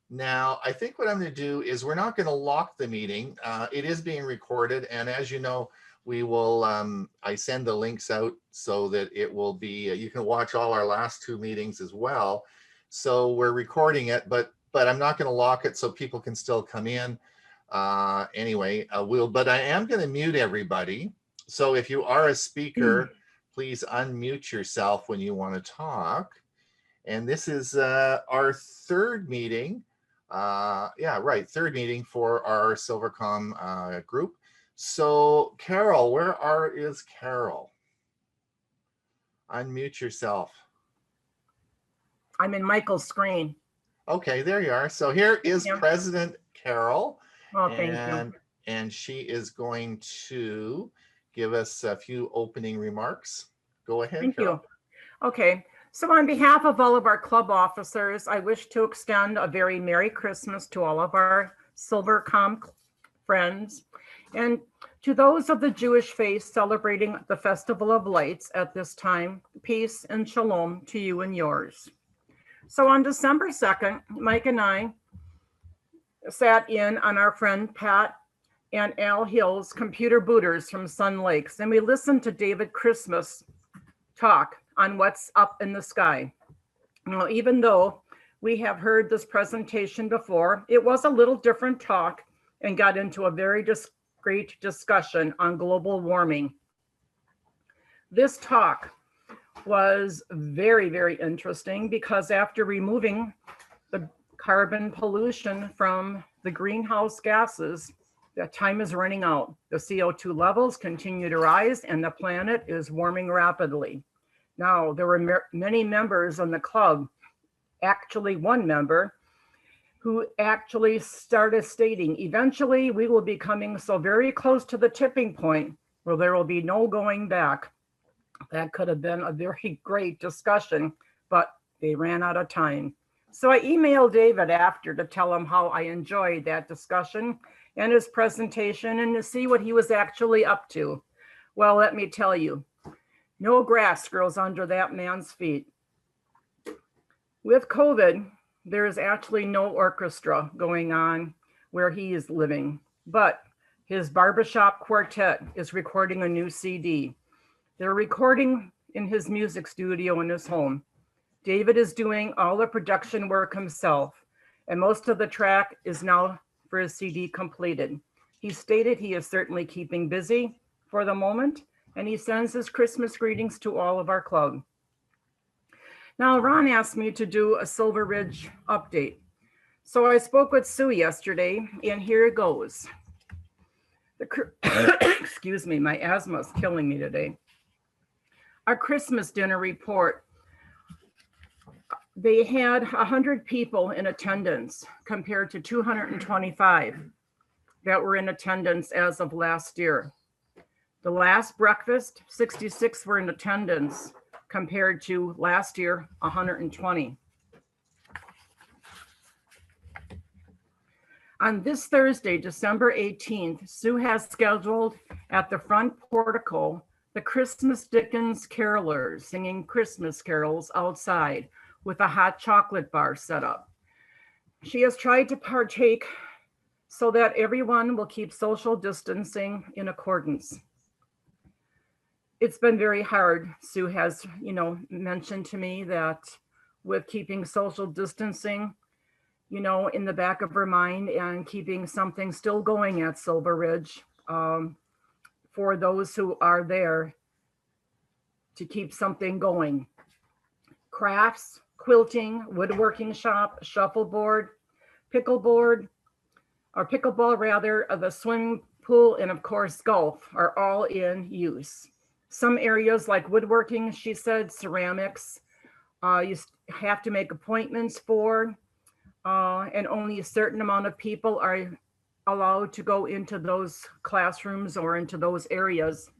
Now, I think what I'm going to do is we're not going to lock the meeting. It is being recorded. And as you know, we will, I send the links out so that it will be, you can watch all our last two meetings as well. So we're recording it, but I'm not going to lock it so people can still come in. Anyway, but I am going to mute everybody. So if you are a speaker, please unmute yourself when you want to talk. And this is our third meeting. Third meeting for our Silvercom group. So Carol, is Carol? Unmute yourself. I'm in Michael's screen. Okay, there you are. So here is President Carol. Oh, thank you. And she is going to give us a few opening remarks. Go ahead, Thank Carol. you. Okay. So on behalf of all of our club officers, I wish to extend a very Merry Christmas to all of our SilverCom friends, and to those of the Jewish faith celebrating the Festival of Lights at this time, peace and shalom to you and yours. So on December 2nd, Mike and I sat in on our friend Pat and Al Hill's computer booters from Sun Lakes, and we listened to David Christmas talk on what's up in the sky. Now, even though we have heard this presentation before, it was a little different talk and got into a very great discussion on global warming. This talk was very, very interesting because after removing the carbon pollution from the greenhouse gases, that time is running out. The CO2 levels continue to rise and the planet is warming rapidly. Now, there were many members on the club, actually one member, who actually started stating, eventually we will be coming so very close to the tipping point where there will be no going back. That could have been a very great discussion, but they ran out of time. So I emailed David after to tell him how I enjoyed that discussion and his presentation and to see what he was actually up to. Well, let me tell you, no grass grows under that man's feet. With COVID, there is actually no orchestra going on where he is living, but his barbershop quartet is recording a new CD. They're recording in his music studio in his home. David is doing all the production work himself, and most of the track is now for his CD completed. He stated he is certainly keeping busy for the moment, and he sends his Christmas greetings to all of our club. Now, Ron asked me to do a Silver Ridge update. So I spoke with Sue yesterday, and here it goes. Excuse me, my asthma is killing me today. Our Christmas dinner report, they had 100 people in attendance compared to 225 that were in attendance as of last year. The last breakfast, 66 were in attendance compared to last year, 120. On this Thursday, December 18th, Sue has scheduled at the front portico the Christmas Dickens carolers singing Christmas carols outside with a hot chocolate bar set up. She has tried to partake so that everyone will keep social distancing in accordance. It's been very hard. Sue has, mentioned to me that with keeping social distancing, in the back of her mind and keeping something still going at Silver Ridge for those who are there to keep something going. Crafts, quilting, woodworking shop, shuffleboard, pickleball rather, the swimming pool, and of course golf are all in use. Some areas like woodworking, she said, ceramics, you have to make appointments for, and only a certain amount of people are allowed to go into those classrooms or into those areas,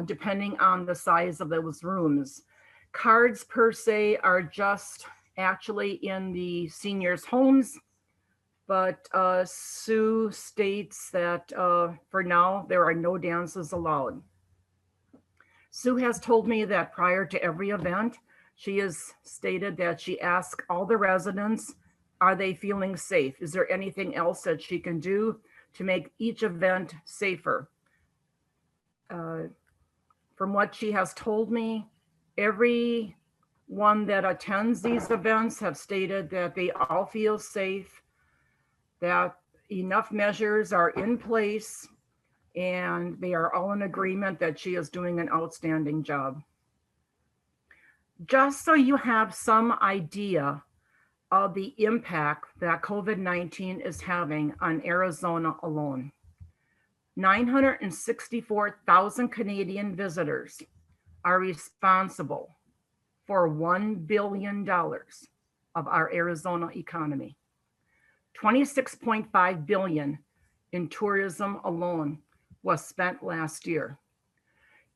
depending on the size of those rooms. Cards per se are just actually in the seniors' homes, but Sue states that for now, there are no dances allowed. Sue has told me that prior to every event, She has stated that she asked all the residents, are they feeling safe? Is there anything else that she can do to make each event safer? Uh, from what she has told me, every one that attends these events have stated that they all feel safe, that enough measures are in place, and they are all in agreement that she is doing an outstanding job. Just so you have some idea of the impact that COVID-19 is having on Arizona alone, 964,000 Canadian visitors are responsible for $1 billion of our Arizona economy. 26.5 billion in tourism alone was spent last year.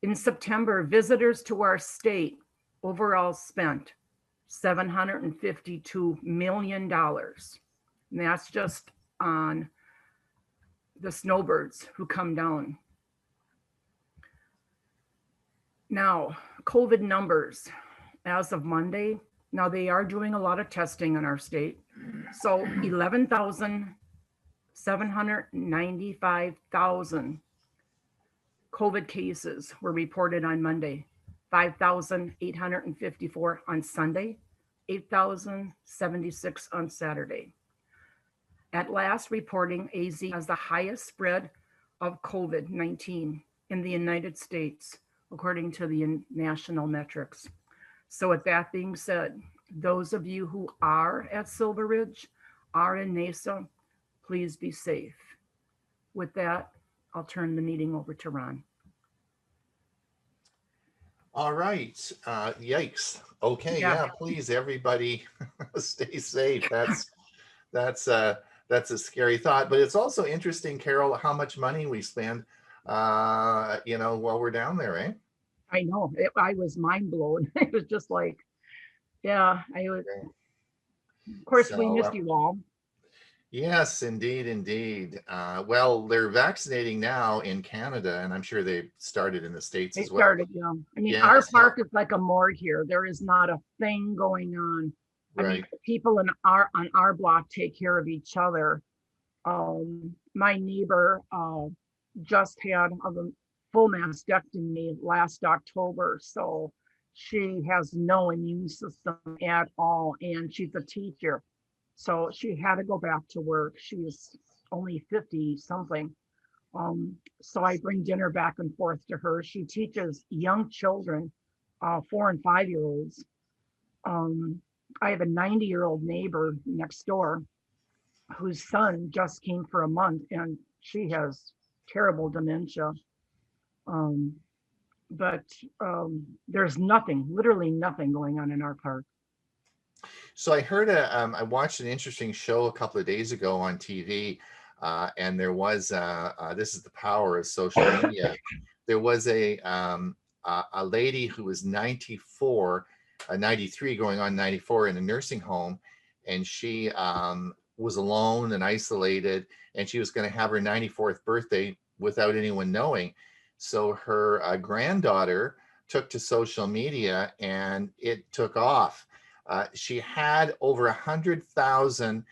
In September, visitors to our state overall spent $752 million. And that's just on the snowbirds who come down. Now, COVID numbers as of Monday. Now they are doing a lot of testing in our state. So 795,000 COVID cases were reported on Monday, 5,854 on Sunday, 8,076 on Saturday. At last reporting, AZ has the highest spread of COVID-19 in the United States, according to the national metrics. So with that being said, those of you who are at Silver Ridge, are in Mesa, please be safe. With that, I'll turn the meeting over to Ron. All right. Yikes. Okay. Yeah. Please, everybody, stay safe. That's a scary thought, but it's also interesting, Carol, how much money we spend, while we're down there, eh? I know. I was mind blown. It was just like, yeah, I was. Of course, we missed you all. Yes, indeed. Well, they're vaccinating now in Canada, and I'm sure they started in the States as well. They started, yeah. I mean, our park is like a morgue here. There is not a thing going on. I mean, people on our block take care of each other. My neighbor just had a full mastectomy last October, so she has no immune system at all, and she's a teacher, so she had to go back to work. She's only 50 something. So I bring dinner back and forth to her. She teaches young children, 4 and 5 year olds. I have a 90-year-old neighbor next door whose son just came for a month, and she has terrible dementia. But there's literally nothing going on in our park. So I heard I watched an interesting show a couple of days ago on TV, and there was this is the power of social media. There was a lady who was 94, 93 going on 94 in a nursing home, and she was alone and isolated, and she was going to have her 94th birthday without anyone knowing. So her granddaughter took to social media, and it took off. She had over 100,000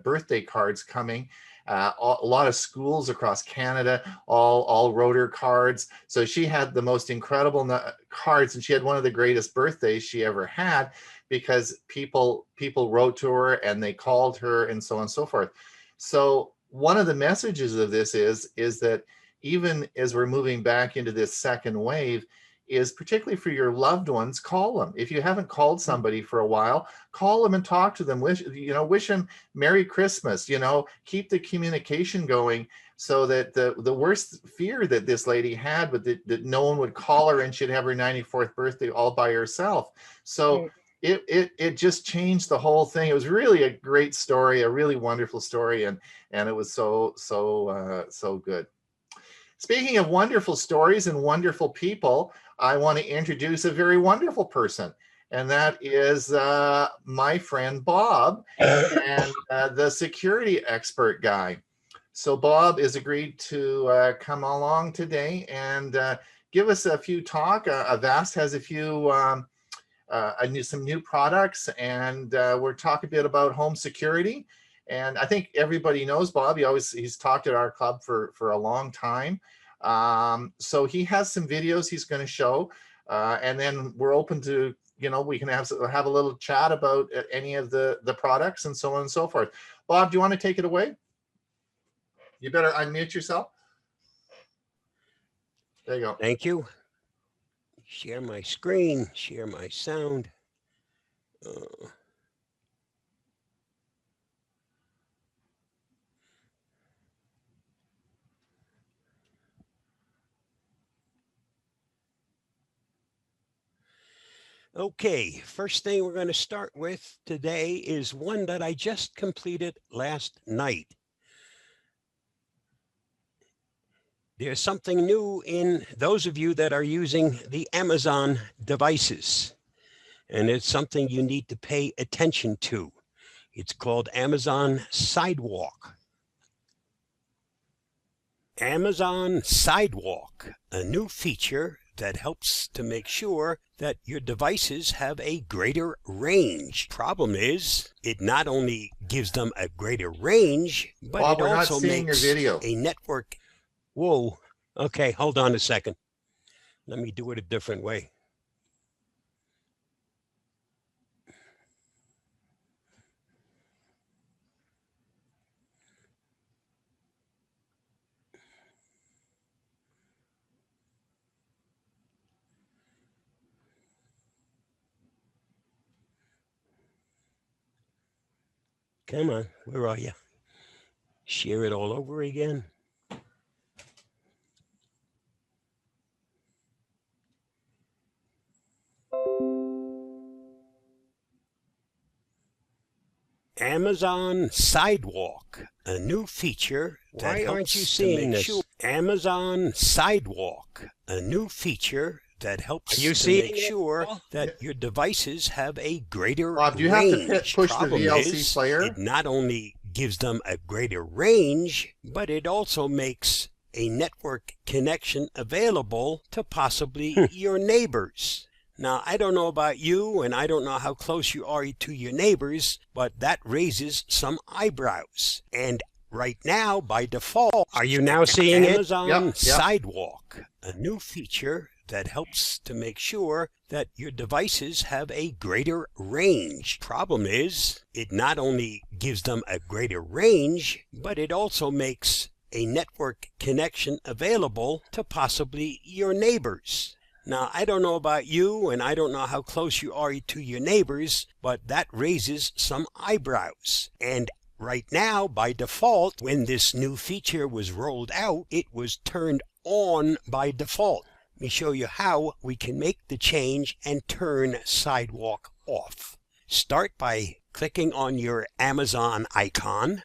birthday cards coming. A lot of schools across Canada all wrote her cards. So she had the most incredible cards, and she had one of the greatest birthdays she ever had, because people wrote to her and they called her and so on and so forth. So one of the messages of this is that even as we're moving back into this second wave, is particularly for your loved ones, call them. If you haven't called somebody for a while, call them and talk to them. Wish them Merry Christmas, keep the communication going, so that the worst fear that this lady had, but that no one would call her and she'd have her 94th birthday all by herself. So it just changed the whole thing. It was really a great story, a really wonderful story. And it was so good. Speaking of wonderful stories and wonderful people, I want to introduce a very wonderful person, and that is my friend Bob, and the security expert guy. So Bob has agreed to come along today and give us a few talk. Avast has a few some new products, and we're talking a bit about home security. And I think everybody knows Bob. He's talked at our club for a long time. So he has some videos he's going to show, and then we're open to, we can have a little chat about any of the products and so on and so forth. Bob, do you want to take it away? You better unmute yourself. There you go. Thank you. Share my screen, share my sound. Okay, first thing we're going to start with today is one that I just completed last night. There's something new in those of you that are using the Amazon devices, and it's something you need to pay attention to. It's called Amazon Sidewalk. Amazon Sidewalk, a new feature that helps to make sure that your devices have a greater range. Problem is, it not only gives them a greater range, but Bob, it also your makes video. a network. Whoa, okay, hold on a second. Let me do it a different way. Come on, where are you? Share it all over again. Amazon Sidewalk, a new feature that Why helps aren't you to seeing make this? sure. Amazon Sidewalk, a new feature that helps Are you to seeing make it, sure Paul? that your devices have a greater Bob, do you range. have to push the Problem VLC is, player? it not only gives them a greater range, but it also makes a network connection available to possibly your neighbors. Now, I don't know about you, and I don't know how close you are to your neighbors, but that raises some eyebrows. And right now, by default, Are you now seeing it? Amazon Yep. Sidewalk, a new feature that helps to make sure that your devices have a greater range. Problem is, it not only gives them a greater range, but it also makes a network connection available to possibly your neighbors. Now, I don't know about you, and I don't know how close you are to your neighbors, but that raises some eyebrows. And right now, by default, when this new feature was rolled out, it was turned on by default. Let me show you how we can make the change and turn Sidewalk off. Start by clicking on your Amazon icon.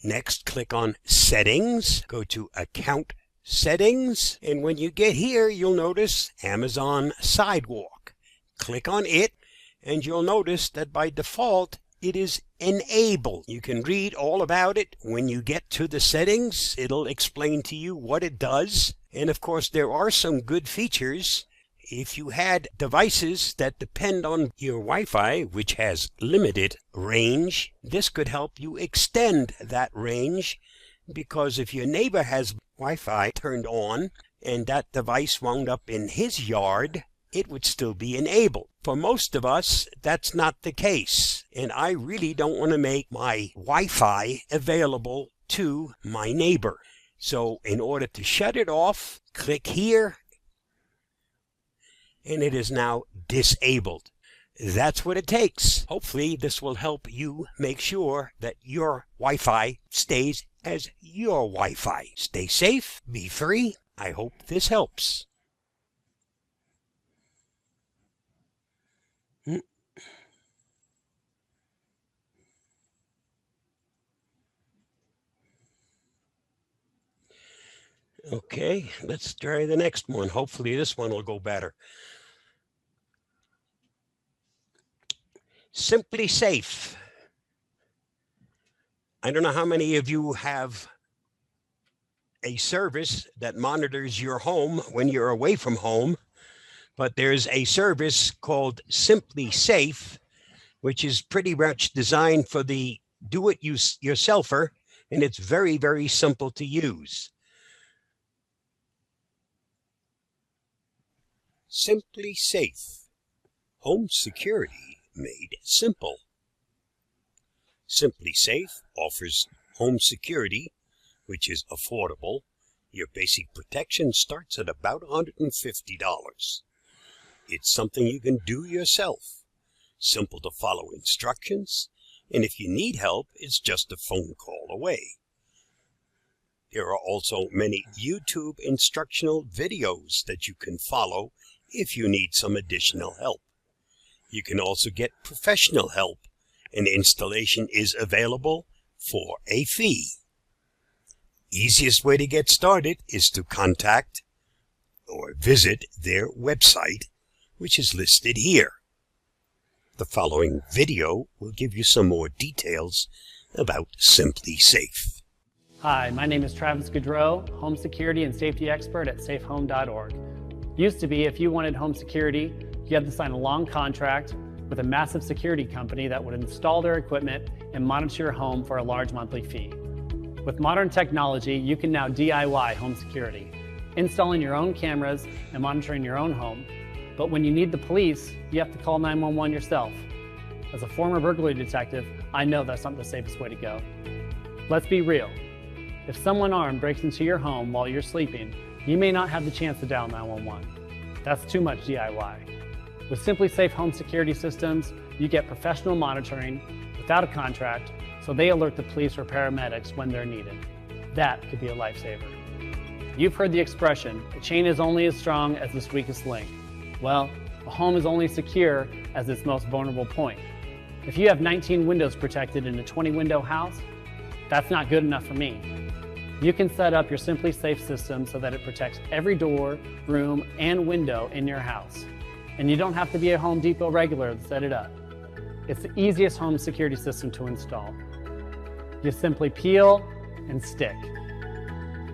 Next, click on Settings. Go to Account Settings, and when you get here, you'll notice Amazon Sidewalk. Click on it, and you'll notice that by default, it is enabled. You can read all about it when you get to the settings. It'll explain to you what it does. And of course, there are some good features. If you had devices that depend on your Wi-Fi, which has limited range, this could help you extend that range, because if your neighbor has Wi-Fi turned on and that device wound up in his yard, it would still be enabled. For most of us, that's not the case, and I really don't want to make my Wi-Fi available to my neighbor. So in order to shut it off, click here, and it is now disabled. That's what it takes. Hopefully this will help you make sure that your Wi-Fi stays as your Wi-Fi. Stay safe, be free. I hope this helps. Okay, let's try the next one. Hopefully this one will go better. Simply Safe. I don't know how many of you have a service that monitors your home when you're away from home, but there's a service called Simply Safe, which is pretty much designed for the do-it-yourselfer, and it's very, very simple to use. Simply Safe, home security made simple. Simply Safe offers home security, which is affordable. Your basic protection starts at about $150. It's something you can do yourself. Simple to follow instructions, and if you need help, it's just a phone call away. There are also many YouTube instructional videos that you can follow if you need some additional help. You can also get professional help, and installation is available for a fee. Easiest way to get started is to contact or visit their website, which is listed here. The following video will give you some more details about Simply Safe. Hi, my name is Travis Gaudreau, home security and safety expert at safehome.org. Used to be, if you wanted home security, you had to sign a long contract with a massive security company that would install their equipment and monitor your home for a large monthly fee. With modern technology, you can now DIY home security, installing your own cameras and monitoring your own home. But when you need the police, you have to call 911 yourself. As a former burglary detective, I know that's not the safest way to go. Let's be real. If someone armed breaks into your home while you're sleeping, you may not have the chance to dial 911. That's too much DIY. With Simply Safe home security systems, you get professional monitoring without a contract, so they alert the police or paramedics when they're needed. That could be a lifesaver. You've heard the expression, a chain is only as strong as its weakest link. Well, a home is only secure as its most vulnerable point. If you have 19 windows protected in a 20-window house, that's not good enough for me. You can set up your Simply Safe system so that it protects every door, room, and window in your house. And you don't have to be a Home Depot regular to set it up. It's the easiest home security system to install. You simply peel and stick.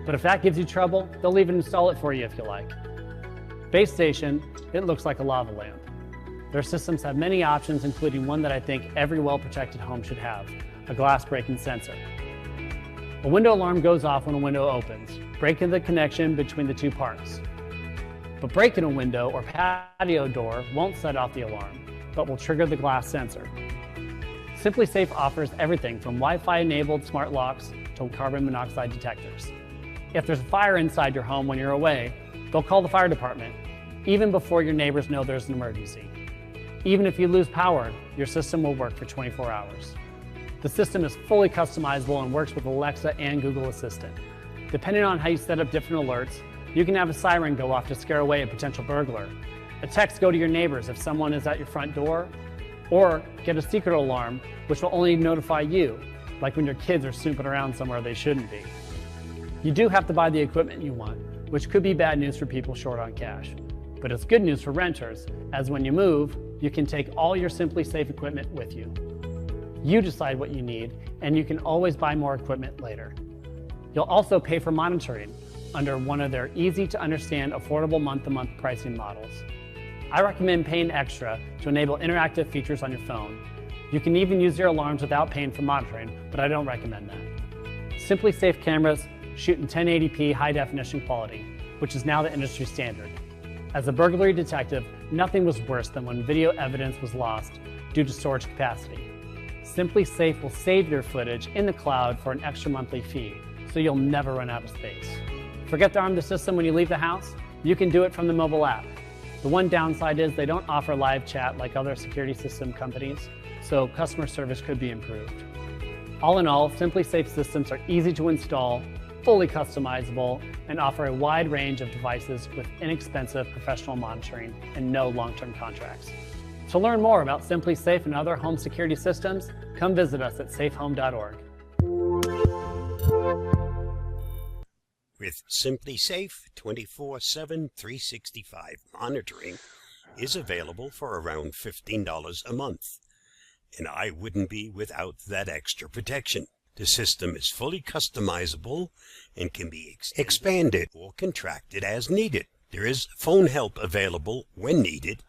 But if that gives you trouble, they'll even install it for you if you like. Base station, it looks like a lava lamp. Their systems have many options, including one that I think every well-protected home should have, a glass breaking sensor. A window alarm goes off when a window opens, breaking the connection between the two parts. But breaking a window or patio door won't set off the alarm, but will trigger the glass sensor. Simply Safe offers everything from Wi-Fi enabled smart locks to carbon monoxide detectors. If there's a fire inside your home when you're away, they'll call the fire department, even before your neighbors know there's an emergency. Even if you lose power, your system will work for 24 hours. The system is fully customizable and works with Alexa and Google Assistant. Depending on how you set up different alerts, you can have a siren go off to scare away a potential burglar, a text go to your neighbors if someone is at your front door, or get a secret alarm, which will only notify you, like when your kids are snooping around somewhere they shouldn't be. You do have to buy the equipment you want, which could be bad news for people short on cash. But it's good news for renters, as when you move, you can take all your Simply Safe equipment with you. You decide what you need, and you can always buy more equipment later. You'll also pay for monitoring under one of their easy-to-understand, affordable month-to-month pricing models. I recommend paying extra to enable interactive features on your phone. You can even use your alarms without paying for monitoring, but I don't recommend that. Simply Safe cameras shoot in 1080p high-definition quality, which is now the industry standard. As a burglary detective, nothing was worse than when video evidence was lost due to storage capacity. Simply Safe will save your footage in the cloud for an extra monthly fee, so you'll never run out of space. Forget to arm the system when you leave the house. You can do it from the mobile app. The one downside is they don't offer live chat like other security system companies, so customer service could be improved. All in all, Simply Safe systems are easy to install, fully customizable, and offer a wide range of devices with inexpensive professional monitoring and no long-term contracts. To learn more about Simply Safe and other home security systems, come visit us at safehome.org. With Simply Safe, 24/7, 365 monitoring is available for around $15 a month, and I wouldn't be without that extra protection. The system is fully customizable and can be expanded or contracted as needed. There is phone help available when needed.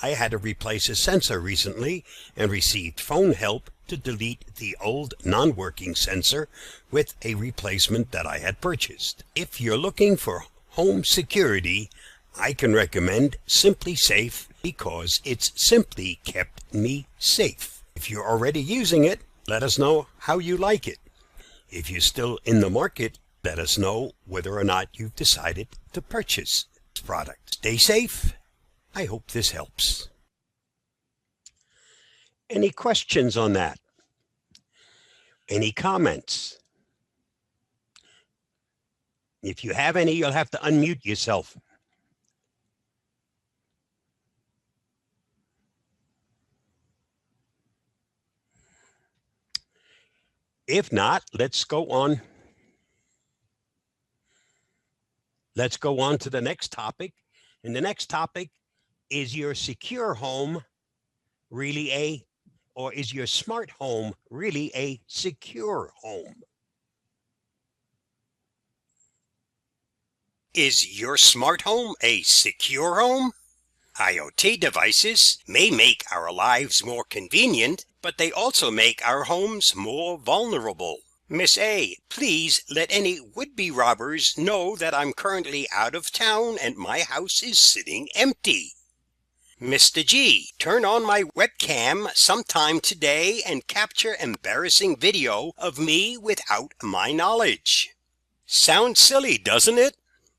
I had to replace a sensor recently and received phone help to delete the old non-working sensor with a replacement that I had purchased. If you're looking for home security, I can recommend Simply Safe because it's simply kept me safe. If you're already using it, let us know how you like it. If you're still in the market, let us know whether or not you've decided to purchase this product. Stay safe. I hope this helps. Any questions on that? Any comments? If you have any, you'll have to unmute yourself. If not, let's go on. Let's go on to the next topic. And the next topic is your secure home really or is your smart home really a secure home? Is your smart home a secure home? IoT devices may make our lives more convenient, but they also make our homes more vulnerable. Miss A, please let any would-be robbers know that I'm currently out of town and my house is sitting empty. Mr. G, turn on my webcam sometime today and capture embarrassing video of me without my knowledge. Sounds silly, doesn't it?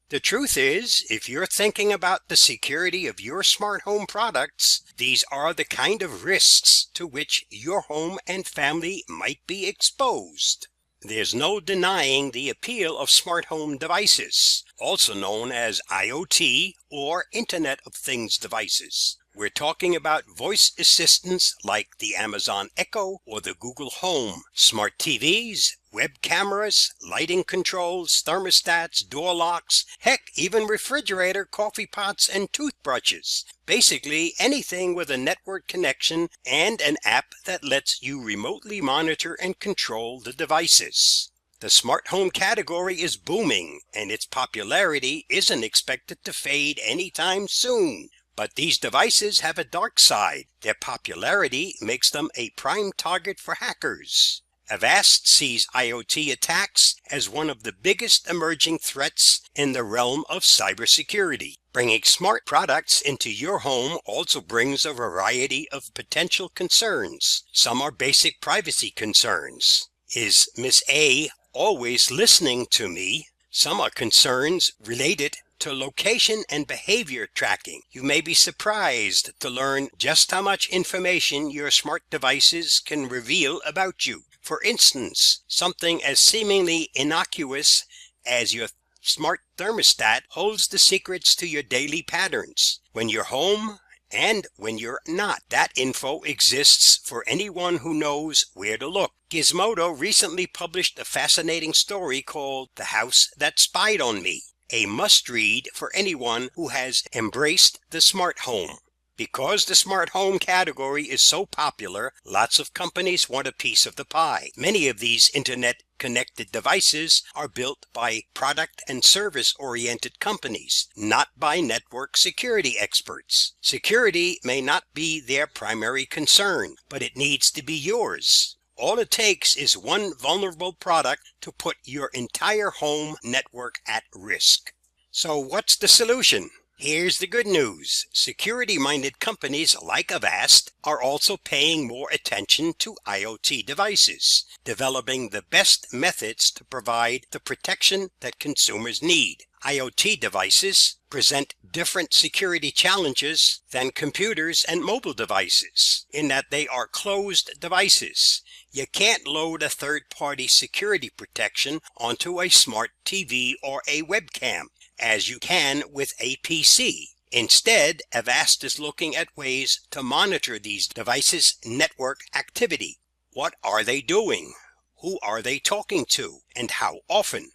The truth is, if you're thinking about the security of your smart home products, these are the kind of risks to which your home and family might be exposed. There's no denying the appeal of smart home devices, also known as IoT or Internet of Things devices. We're talking about voice assistants like the Amazon Echo or the Google Home, smart TVs, web cameras, lighting controls, thermostats, door locks, heck, even refrigerator, coffee pots, and toothbrushes. Basically, anything with a network connection and an app that lets you remotely monitor and control the devices. The smart home category is booming, and its popularity isn't expected to fade anytime soon. But these devices have a dark side. Their popularity makes them a prime target for hackers. Avast sees IoT attacks as one of the biggest emerging threats in the realm of cybersecurity. Bringing smart products into your home also brings a variety of potential concerns. Some are basic privacy concerns. Is Miss A always listening to me? Some are concerns related to location and behavior tracking. You may be surprised to learn just how much information your smart devices can reveal about you. For instance, something as seemingly innocuous as your smart thermostat holds the secrets to your daily patterns, when you're home and when you're not. That info exists for anyone who knows where to look. Gizmodo recently published a fascinating story called The House That Spied on Me, a must-read for anyone who has embraced the smart home. Because the smart home category is so popular, lots of companies want a piece of the pie. Many of these internet-connected devices are built by product and service-oriented companies, not by network security experts. Security may not be their primary concern, but it needs to be yours. All it takes is one vulnerable product to put your entire home network at risk. So what's the solution? Here's the good news. Security-minded companies like Avast are also paying more attention to IoT devices, developing the best methods to provide the protection that consumers need. IoT devices present different security challenges than computers and mobile devices, in that they are closed devices. You can't load a third-party security protection onto a smart TV or a webcam, as you can with a PC. Instead, Avast is looking at ways to monitor these devices' network activity. What are they doing? Who are they talking to? And how often?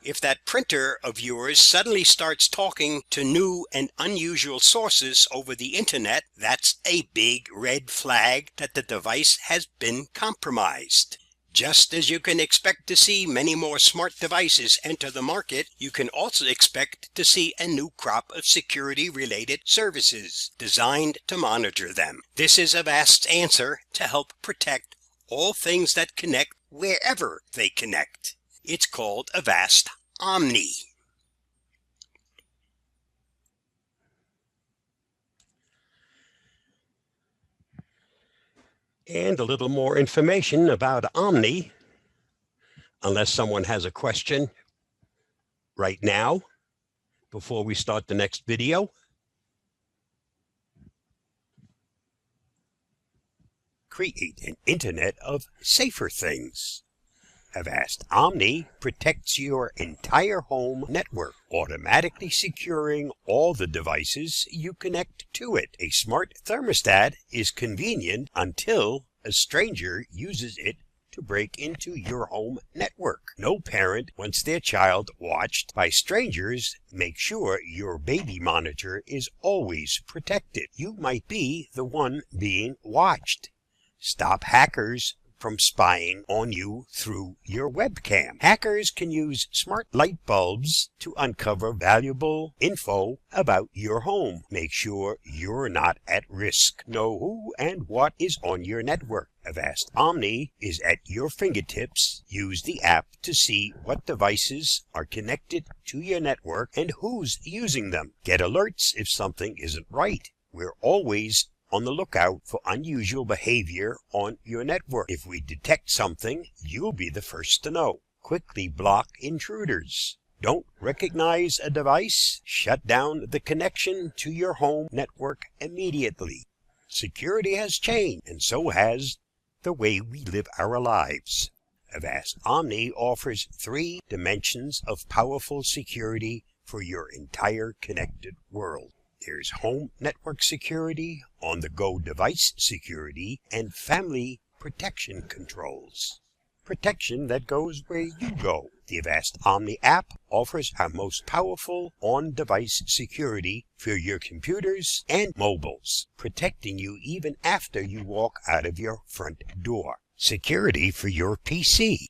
If that printer of yours suddenly starts talking to new and unusual sources over the internet, that's a big red flag that the device has been compromised. Just as you can expect to see many more smart devices enter the market, you can also expect to see a new crop of security-related services designed to monitor them. This is Avast's answer to help protect all things that connect wherever they connect. It's called Avast Omni. And a little more information about Omni, unless someone has a question right now before we start the next video. Create an internet of safer things. Avast Omni protects your entire home network, automatically securing all the devices you connect to it. A smart thermostat is convenient until a stranger uses it to break into your home network. No parent wants their child watched by strangers. Make sure your baby monitor is always protected. You might be the one being watched. Stop hackers from spying on you through your webcam. Hackers can use smart light bulbs to uncover valuable info about your home. Make sure you're not at risk. Know who and what is on your network. Avast Omni is at your fingertips. Use the app to see what devices are connected to your network and who's using them. Get alerts if something isn't right. We're always on the lookout for unusual behavior on your network. If we detect something, you'll be the first to know. Quickly block intruders. Don't recognize a device? Shut down the connection to your home network immediately. Security has changed, and so has the way we live our lives. Avast Omni offers 3 dimensions of powerful security for your entire connected world. There's home network security, on-the-go device security, and family protection controls. Protection that goes where you go. The Avast Omni app offers our most powerful on-device security for your computers and mobiles, protecting you even after you walk out of your front door. Security for your PC.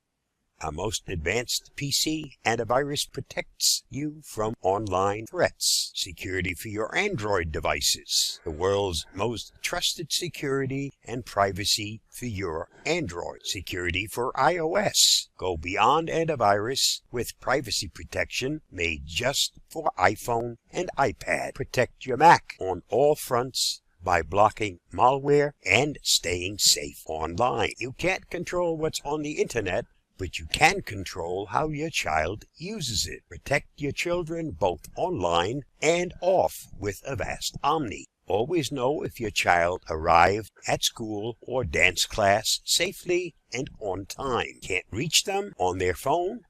Our most advanced PC antivirus protects you from online threats. Security for your Android devices. The world's most trusted security and privacy for your Android. Security for iOS. Go beyond antivirus with privacy protection made just for iPhone and iPad. Protect your Mac on all fronts by blocking malware and staying safe online. You can't control what's on the internet, but you can control how your child uses it. Protect your children both online and off with Avast Omni. Always know if your child arrived at school or dance class safely and on time. Can't reach them on their phone?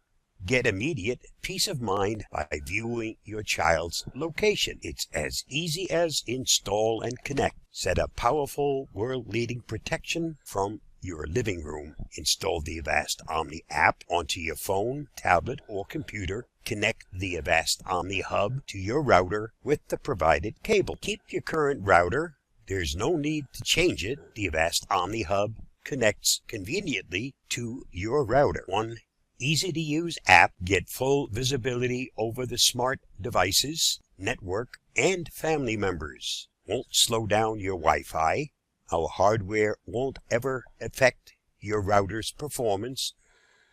Get immediate peace of mind by viewing your child's location. It's as easy as install and connect. Set up powerful world-leading protection from your living room. Install the Avast Omni app onto your phone, tablet, or computer. Connect the Avast Omni hub to your router with the provided cable. Keep your current router. There's no need to change it. The Avast Omni hub connects conveniently to your router. One easy-to-use app. Get full visibility over the smart devices, network, and family members. Won't slow down your Wi-Fi. Our hardware won't ever affect your router's performance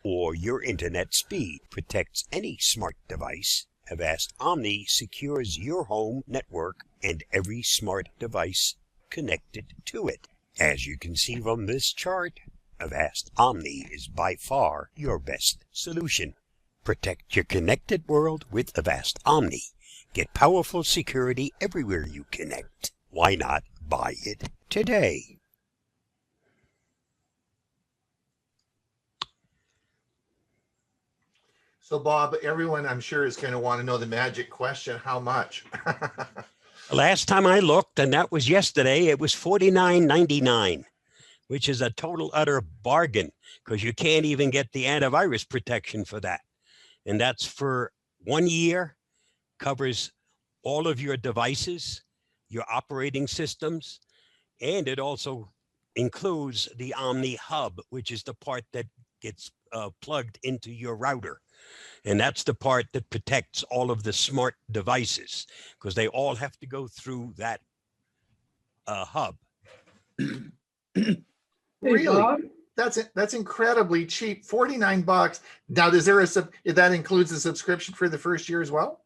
or your internet speed. Protects any smart device. Avast Omni secures your home network and every smart device connected to it. As you can see from this chart, Avast Omni is by far your best solution. Protect your connected world with Avast Omni. Get powerful security everywhere you connect. Why not buy it today? So Bob, everyone I'm sure is going to want to know the magic question, how much? Last time I looked, and that was yesterday, it was $49.99, which is a total utter bargain because you can't even get the antivirus protection for that. And that's for 1 year, covers all of your devices, your operating systems, and it also includes the Omni Hub, which is the part that gets plugged into your router. And that's the part that protects all of the smart devices, because they all have to go through that hub. Really? Bob? That's incredibly cheap. $49. Now, that includes the subscription for the first year as well?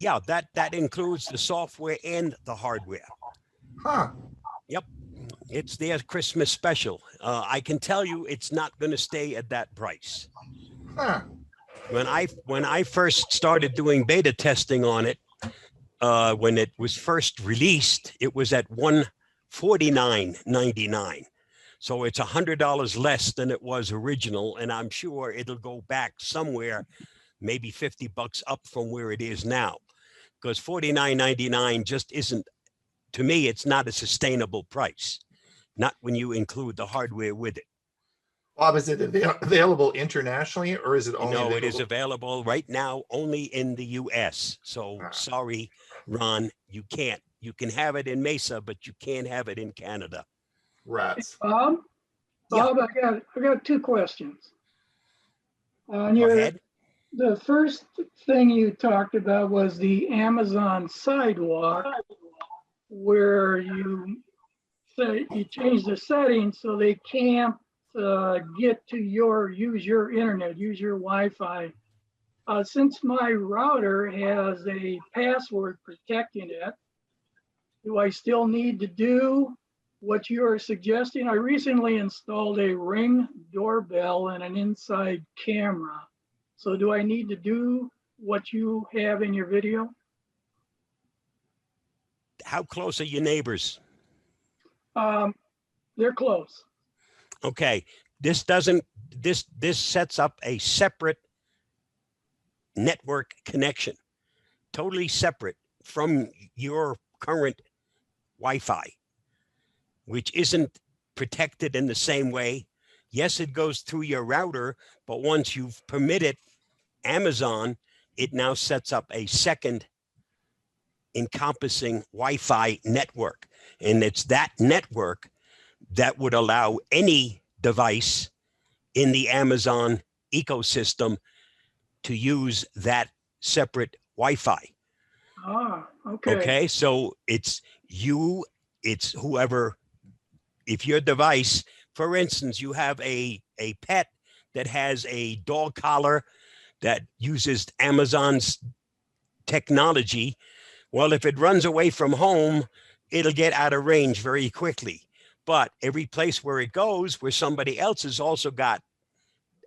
Yeah, that includes the software and the hardware. Huh. Yep. It's their Christmas special. I can tell you it's not going to stay at that price. Huh. When I first started doing beta testing on it, when it was first released, it was at $149.99. So it's $100 less than it was original, and I'm sure it'll go back somewhere, maybe $50 up from where it is now, because $49.99 just isn't, to me, it's not a sustainable price, not when you include the hardware with it. Bob, is it available internationally, or is it only No, available? it is available right now only in the US. So sorry, Ron, you can't. You can have it in Mesa, but you can't have it in Canada. Rats. Bob? Yeah. Bob, I got two questions. Go ahead. The first thing you talked about was the Amazon Sidewalk, where you change the settings so they can't get to use your internet, use your Wi-Fi. Since my router has a password protecting it, do I still need to do what you're suggesting? I recently installed a Ring doorbell and an inside camera. So do I need to do what you have in your video? How close are your neighbors? They're close. Okay, this sets up a separate network connection, totally separate from your current Wi-Fi, which isn't protected in the same way. Yes, it goes through your router, but once you've permitted Amazon, it now sets up a second encompassing Wi-Fi network. And it's that network that would allow any device in the Amazon ecosystem to use that separate Wi-Fi. Okay. Okay, so it's whoever, if your device, for instance, you have a pet that has a dog collar that uses Amazon's technology, well, if it runs away from home, it'll get out of range very quickly. But every place where it goes, where somebody else has also got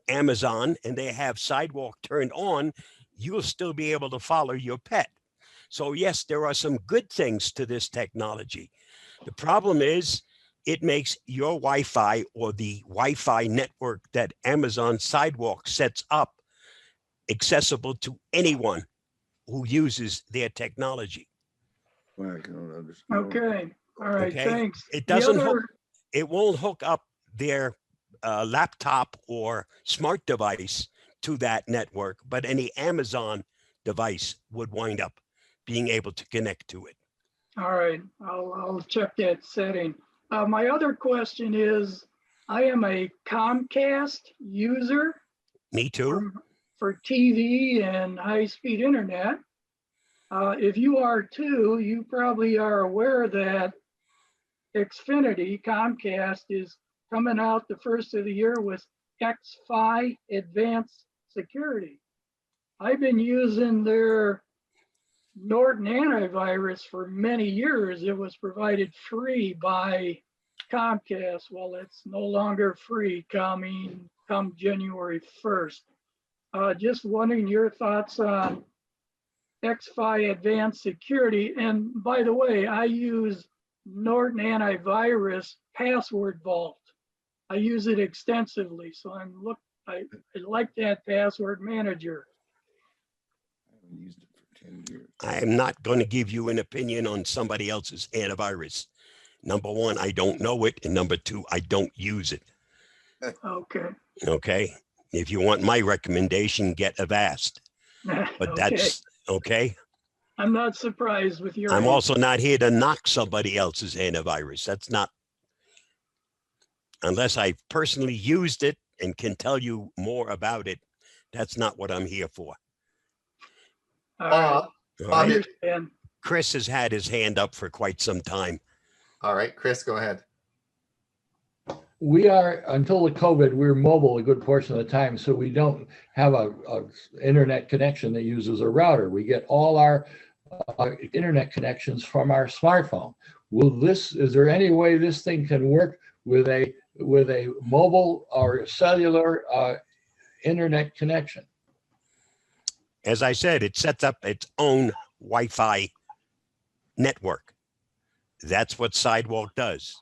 Amazon and they have Sidewalk turned on, you'll still be able to follow your pet. So yes, there are some good things to this technology. The problem is it makes your Wi-Fi or the Wi-Fi network that Amazon Sidewalk sets up accessible to anyone who uses their technology. Okay. All right. Okay. Thanks. It doesn't it won't hook up their laptop or smart device to that network, but any Amazon device would wind up being able to connect to it. All right. I'll check that setting. My other question is, I am a Comcast user. Me too. For TV and high-speed internet. If you are too, you probably are aware that Xfinity, Comcast, is coming out the first of the year with X-Fi Advanced Security. I've been using their Norton antivirus for many years. It was provided free by Comcast. Well, it's no longer free come January 1st. Just wondering your thoughts on X-Fi Advanced Security. And by the way, I use Norton Antivirus Password Vault. I use it extensively, so I like that password manager. I haven't used it for 10 years. I am not going to give you an opinion on somebody else's antivirus. Number one, I don't know it. And number two, I don't use it. Okay. Okay. If you want my recommendation, get Avast. But Okay. that's okay. I'm not surprised with your. I'm also not here to knock somebody else's antivirus. That's not, unless I personally used it and can tell you more about it, that's not what I'm here for. All right, Bob, All I Bob, right? understand. Chris has had his hand up for quite some time. all right, Chris, go ahead. We are, until the COVID, we're mobile a good portion of the time, so we don't have a internet connection that uses a router. We get all our internet connections from our smartphone. Is there any way this thing can work with a mobile or cellular internet connection? As I said, it sets up its own Wi-Fi network. That's what Sidewalk does.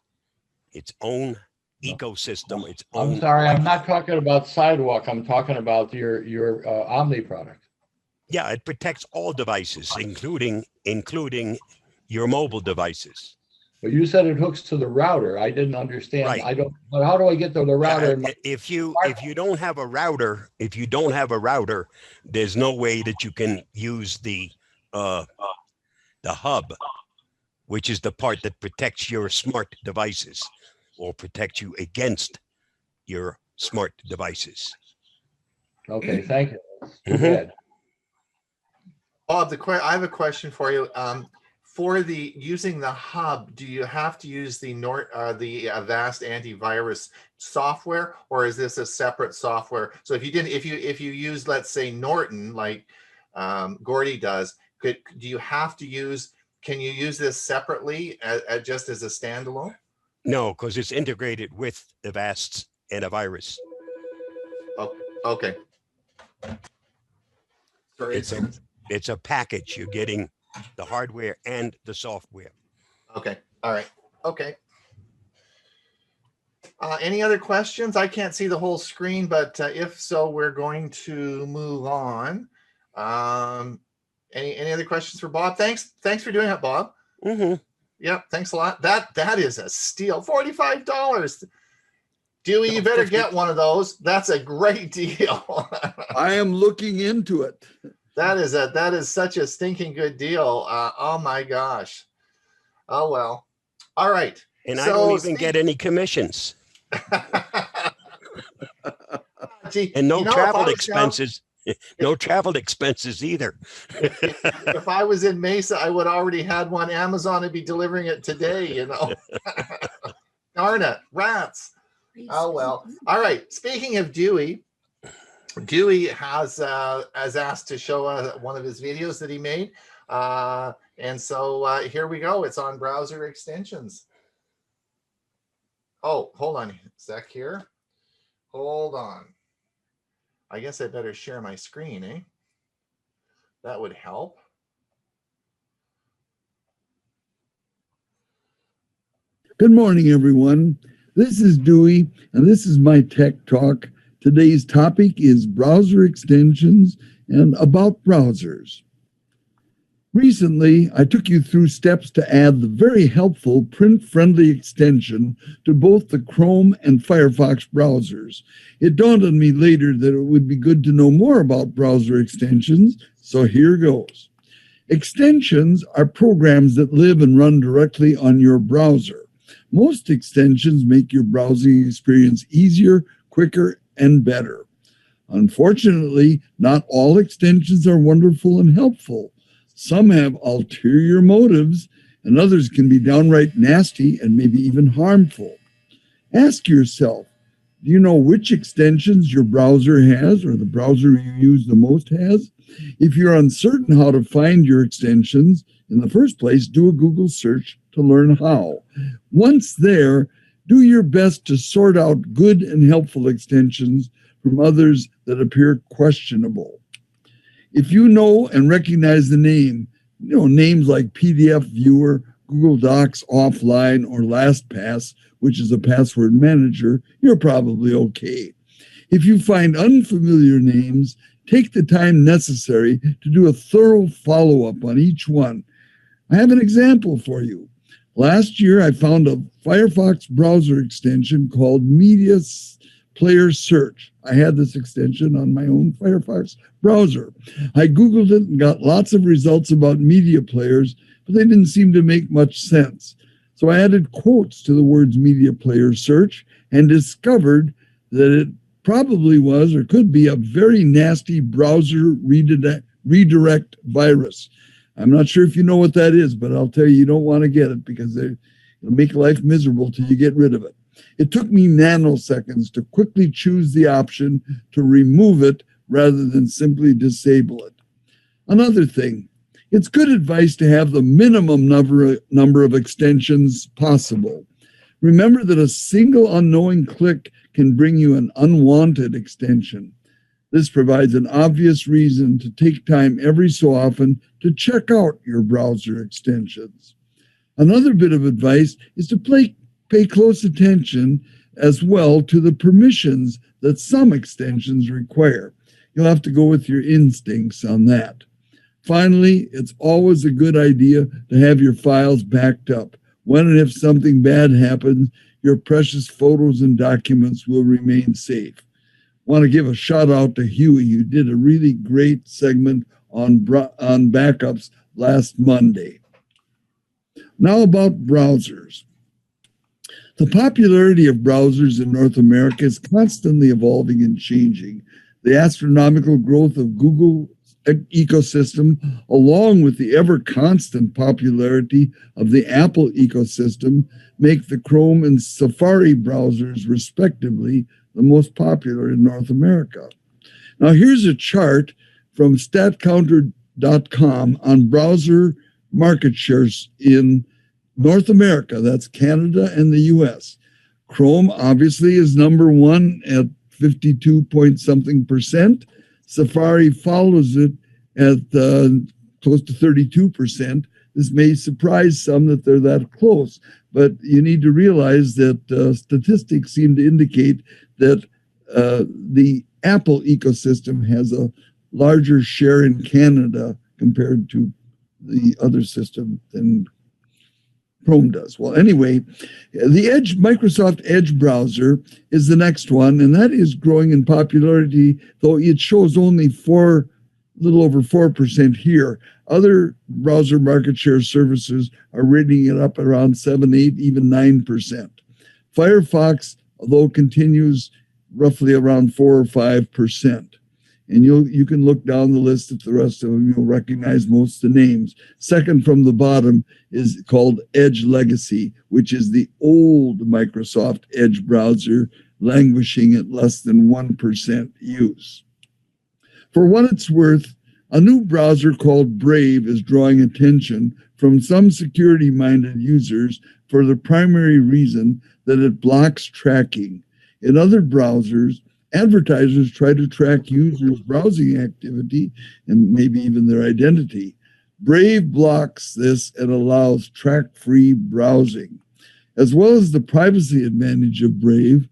Its own ecosystem, its own. I'm sorry, I'm Wi-Fi. not talking about Sidewalk. I'm talking about your Omni product. Yeah, it protects all devices, including your mobile devices. But you said it hooks to the router. I didn't understand. Right. But how do I get to the router? in my- If you don't have a router, there's no way that you can use the hub, which is the part that protects your smart devices or protects you against your smart devices. Okay, thank you. Too Mhm. bad. Bob, I have a question for you. For using the hub, do you have to use the Avast antivirus software, or is this a separate software? So if you use, let's say, Norton, like Gordy does, do you have to use? Can you use this separately, just as a standalone? No, because it's integrated with Avast's antivirus. Oh, okay. Sorry, It's a package. You're getting the hardware and the software. okay. All right. Okay. Any other questions? I can't see the whole screen, but if so, we're going to move on. Any other questions for Bob? Thanks for doing that, Bob. Mm-hmm. Yep, thanks a lot. That is a steal. $45. Dewey, you better get one of those. That's a great deal. I am looking into it. That is such a stinking good deal. Oh my gosh. Oh well. All right. And I don't even get any commissions. Gee, And no you know, travel expenses. No travel expenses either. If I was in Mesa, I would already had one. Amazon would be delivering it today, you know. Darn it, rats. Oh well. All right. Speaking of Dewey has asked to show one of his videos that he made, and so here we go. It's on browser extensions. Oh, hold on a sec here. Hold on. I guess I better share my screen, eh? That would help. Good morning, everyone. This is Dewey, and this is my Tech Talk. Today's topic is browser extensions and about browsers. Recently, I took you through steps to add the very helpful print-friendly extension to both the Chrome and Firefox browsers. It dawned on me later that it would be good to know more about browser extensions, so here goes. Extensions are programs that live and run directly on your browser. Most extensions make your browsing experience easier, quicker, and better. Unfortunately, not all extensions are wonderful and helpful. Some have ulterior motives, and others can be downright nasty and maybe even harmful. Ask yourself, do you know which extensions your browser has or the browser you use the most has? If you're uncertain how to find your extensions, in the first place, do a Google search to learn how. Once there, do your best to sort out good and helpful extensions from others that appear questionable. If you know and recognize the name, names like PDF Viewer, Google Docs Offline, or LastPass, which is a password manager, you're probably okay. If you find unfamiliar names, take the time necessary to do a thorough follow-up on each one. I have an example for you. Last year, I found a Firefox browser extension called Media Player Search. I had this extension on my own Firefox browser. I Googled it and got lots of results about media players, but they didn't seem to make much sense. So I added quotes to the words Media Player Search and discovered that it probably was or could be a very nasty browser redirect virus. I'm not sure if you know what that is, but I'll tell you don't want to get it because it'll make life miserable till you get rid of it. It took me nanoseconds to quickly choose the option to remove it rather than simply disable it. Another thing, it's good advice to have the minimum number of extensions possible. Remember that a single unknowing click can bring you an unwanted extension. This provides an obvious reason to take time every so often to check out your browser extensions. Another bit of advice is to pay close attention as well to the permissions that some extensions require. You'll have to go with your instincts on that. Finally, it's always a good idea to have your files backed up. When and if something bad happens, your precious photos and documents will remain safe. I want to give a shout out to Huey, who did a really great segment on backups last Monday. Now about browsers. The popularity of browsers in North America is constantly evolving and changing. The astronomical growth of Google ecosystem, along with the ever constant popularity of the Apple ecosystem, make the Chrome and Safari browsers, respectively, the most popular in North America. Now, here's a chart from StatCounter.com on browser market shares in North America. That's Canada and the US. Chrome obviously is number one at 52 point something percent. Safari follows it at close to 32%. This may surprise some that they're that close, but you need to realize that statistics seem to indicate that the Apple ecosystem has a larger share in Canada compared to the other system than Chrome does. Well, anyway, the Microsoft Edge browser is the next one, and that is growing in popularity, though it shows only a little over 4% here. Other browser market share services are rating it up around 7, 8, even 9%. Firefox, although, continues roughly around 4 or 5%. And you can look down the list at the rest of them. You'll recognize most of the names. Second from the bottom is called Edge Legacy, which is the old Microsoft Edge browser, languishing at less than 1% use. For what it's worth, a new browser called Brave is drawing attention from some security-minded users for the primary reason that it blocks tracking. In other browsers, advertisers try to track users' browsing activity and maybe even their identity. Brave blocks this and allows track-free browsing. As well as the privacy advantage of Brave,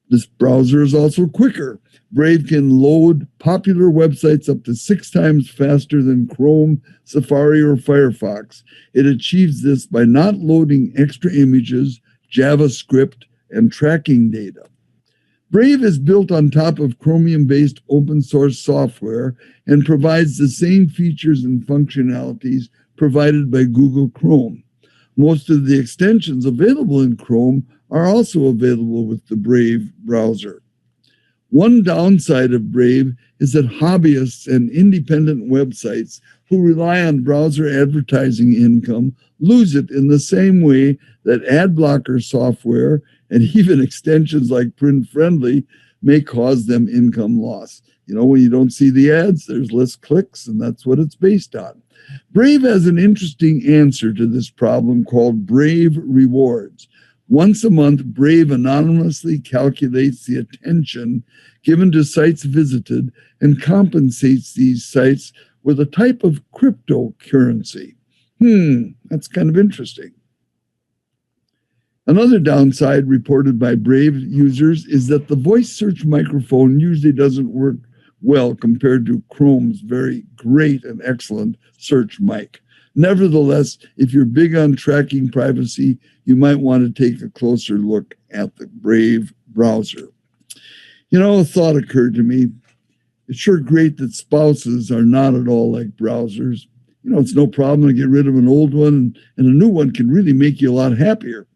this browser is also quicker. Brave can load popular websites up to 6 times faster than Chrome, Safari, or Firefox. It achieves this by not loading extra images, JavaScript, and tracking data. Brave is built on top of Chromium-based open source software and provides the same features and functionalities provided by Google Chrome. Most of the extensions available in Chrome are also available with the Brave browser. One downside of Brave is that hobbyists and independent websites who rely on browser advertising income lose it in the same way that ad blocker software and even extensions like Print Friendly may cause them income loss. You know, when you don't see the ads, there's less clicks, and that's what it's based on. Brave has an interesting answer to this problem called Brave Rewards. Once a month, Brave anonymously calculates the attention given to sites visited and compensates these sites with a type of cryptocurrency. That's kind of interesting. Another downside reported by Brave users is that the voice search microphone usually doesn't work well compared to Chrome's very great and excellent search mic. Nevertheless, if you're big on tracking privacy, you might want to take a closer look at the Brave browser. You know, a thought occurred to me. It's sure great that spouses are not at all like browsers. You know, it's no problem to get rid of an old one, and a new one can really make you a lot happier.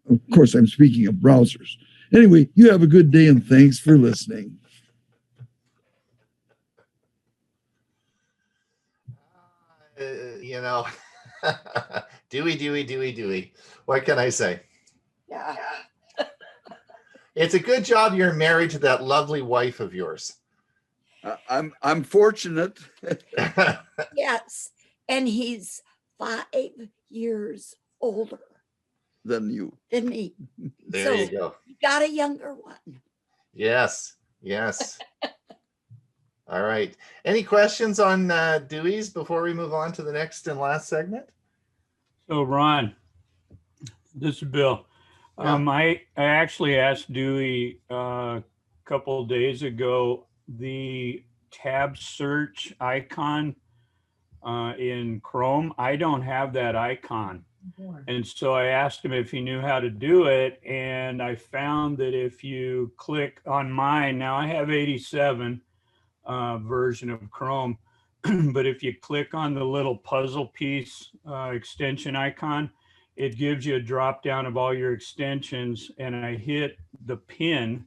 Of course, I'm speaking of browsers. Anyway, you have a good day and thanks for listening. You know, Dewey. What can I say? Yeah. It's a good job you're married to that lovely wife of yours. I'm fortunate. Yes. And he's 5 years older Than you. than me. There you go. You got a younger one. Yes. All right. Any questions on Dewey's before we move on to the next and last segment? So Ron, this is Bill. Yeah. I actually asked Dewey a couple of days ago the tab search icon in Chrome. I don't have that icon. And so I asked him if he knew how to do it. And I found that if you click on mine, now I have 87 version of Chrome, but if you click on the little puzzle piece extension icon, it gives you a drop down of all your extensions, and I hit the pin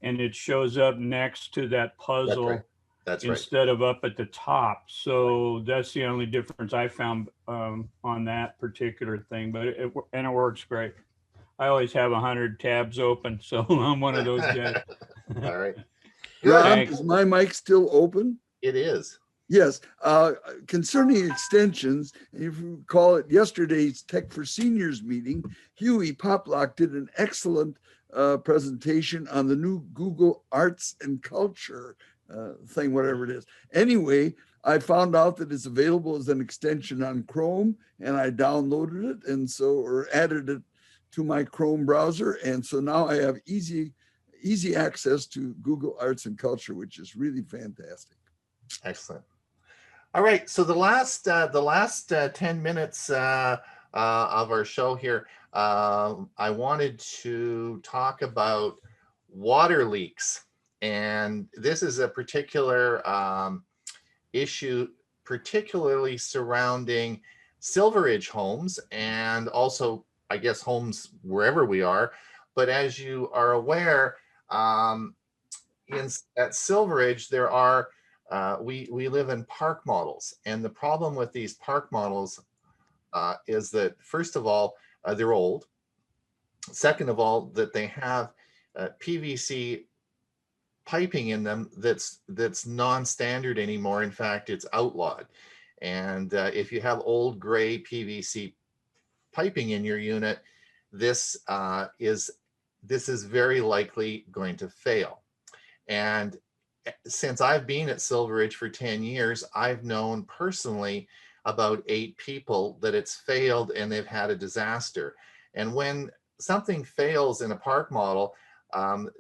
and it shows up next to that puzzle. That's right. Instead of up at the top. So that's the only difference I found on that particular thing, but it works great. I always have 100 tabs open, so I'm one of those guys. All right. Rob, is my mic still open? It is. Yes. Concerning extensions, if you recall at yesterday's Tech for Seniors meeting, Huey Poplock did an excellent presentation on the new Google Arts and Culture thing, whatever it is. Anyway, I found out that it's available as an extension on Chrome, and I downloaded it or added it to my Chrome browser. And so now I have easy access to Google Arts and Culture, which is really fantastic. Excellent. All right. So the last 10 minutes of our show here, I wanted to talk about water leaks. And this is a particular issue, particularly surrounding Silveridge homes and also, I guess, homes wherever we are. But as you are aware, at Silveridge, there are, we live in park models. And the problem with these park models is that, first of all, they're old. Second of all, that they have PVC piping in them that's non-standard anymore. In fact, it's outlawed. And if you have old gray PVC piping in your unit, this is very likely going to fail. And since I've been at Silveridge for 10 years, I've known personally about 8 people that it's failed and they've had a disaster. And when something fails in a park model,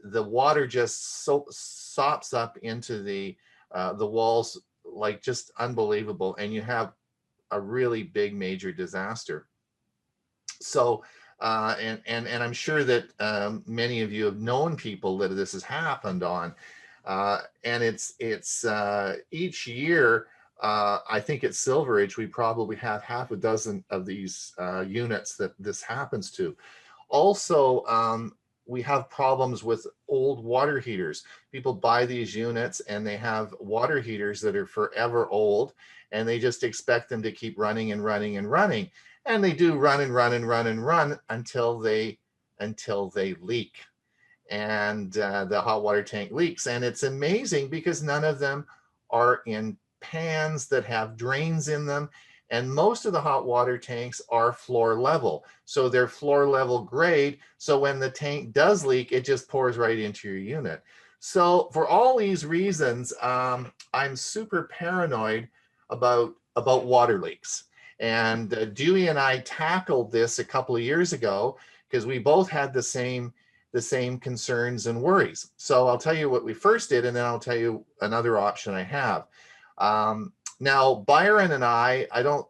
the water just sops up into the walls like just unbelievable, and you have a really big major disaster. So and I'm sure that many of you have known people that this has happened on, and it's each year. I think at Silveridge we probably have half a dozen of these units that this happens to. Also, we have problems with old water heaters. People buy these units and they have water heaters that are forever old, and they just expect them to keep running and running and running. And they do run and run and run and run until they leak. And the hot water tank leaks. And it's amazing because none of them are in pans that have drains in them. And most of the hot water tanks are floor level. So they're floor level grade. So when the tank does leak, it just pours right into your unit. So for all these reasons, I'm super paranoid about water leaks. And Dewey and I tackled this a couple of years ago because we both had the same concerns and worries. So I'll tell you what we first did, and then I'll tell you another option I have. Now, Byron and I don't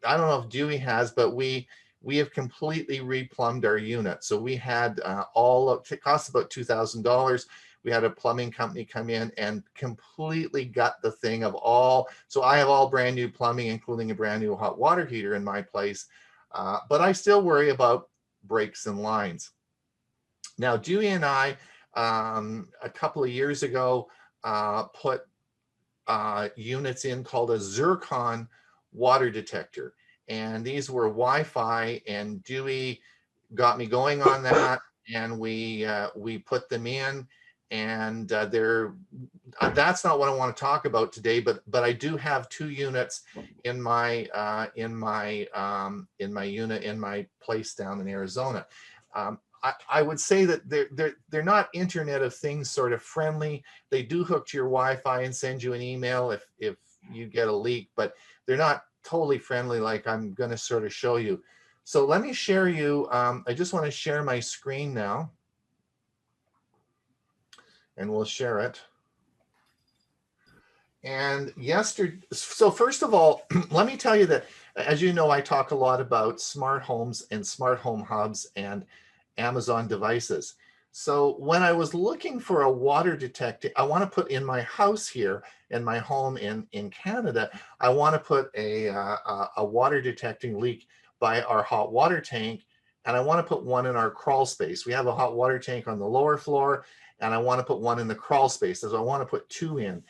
know if Dewey has, but we have completely replumbed our unit. So we had it cost about $2,000. We had a plumbing company come in and completely gut the thing of all. So I have all brand new plumbing, including a brand new hot water heater in my place. But I still worry about breaks and lines. Now, Dewey and I, a couple of years ago, put units in called a zircon water detector. And these were Wi-Fi, and Dewey got me going on that. And we put them in, and that's not what I want to talk about today, but I do have 2 units in my unit in my place down in Arizona. I would say that they're not Internet of Things sort of friendly. They do hook to your Wi-Fi and send you an email if you get a leak, but they're not totally friendly like I'm going to sort of show you. So let me share you. I just want to share my screen now, and we'll share it. And yesterday, so first of all, let me tell you that, as you know, I talk a lot about smart homes and smart home hubs and Amazon devices. So when I was looking for a water detector, I want to put in my house here in my home in Canada, I want to put a water detecting leak by our hot water tank, and I want to put one in our crawl space. We have a hot water tank on the lower floor, and I want to put one in the crawl space. So I want to put 2 in.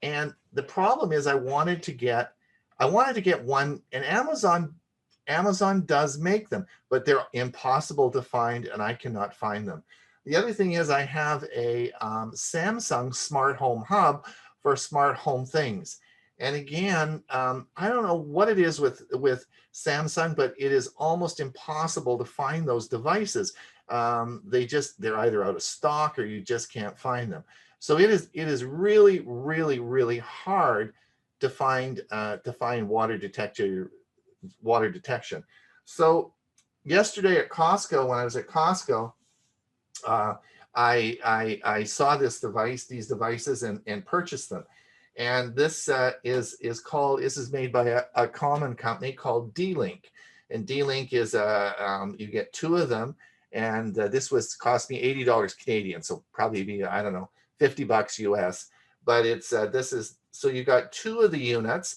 And the problem is I wanted to get one, and Amazon does make them, but they're impossible to find, and I cannot find them. The other thing is I have a Samsung smart home hub for smart home things. And again, I don't know what it is with Samsung, but it is almost impossible to find those devices. They're either out of stock or you just can't find them. So it is really, really, really hard to find water detection. So yesterday at Costco, when I was at Costco, I saw these devices and purchased them. And this is made by a common company called D-Link. And D-Link is you get 2 of them, and this cost me $80 Canadian, so probably be, I don't know, $50 US. But it's so you got 2 of the units.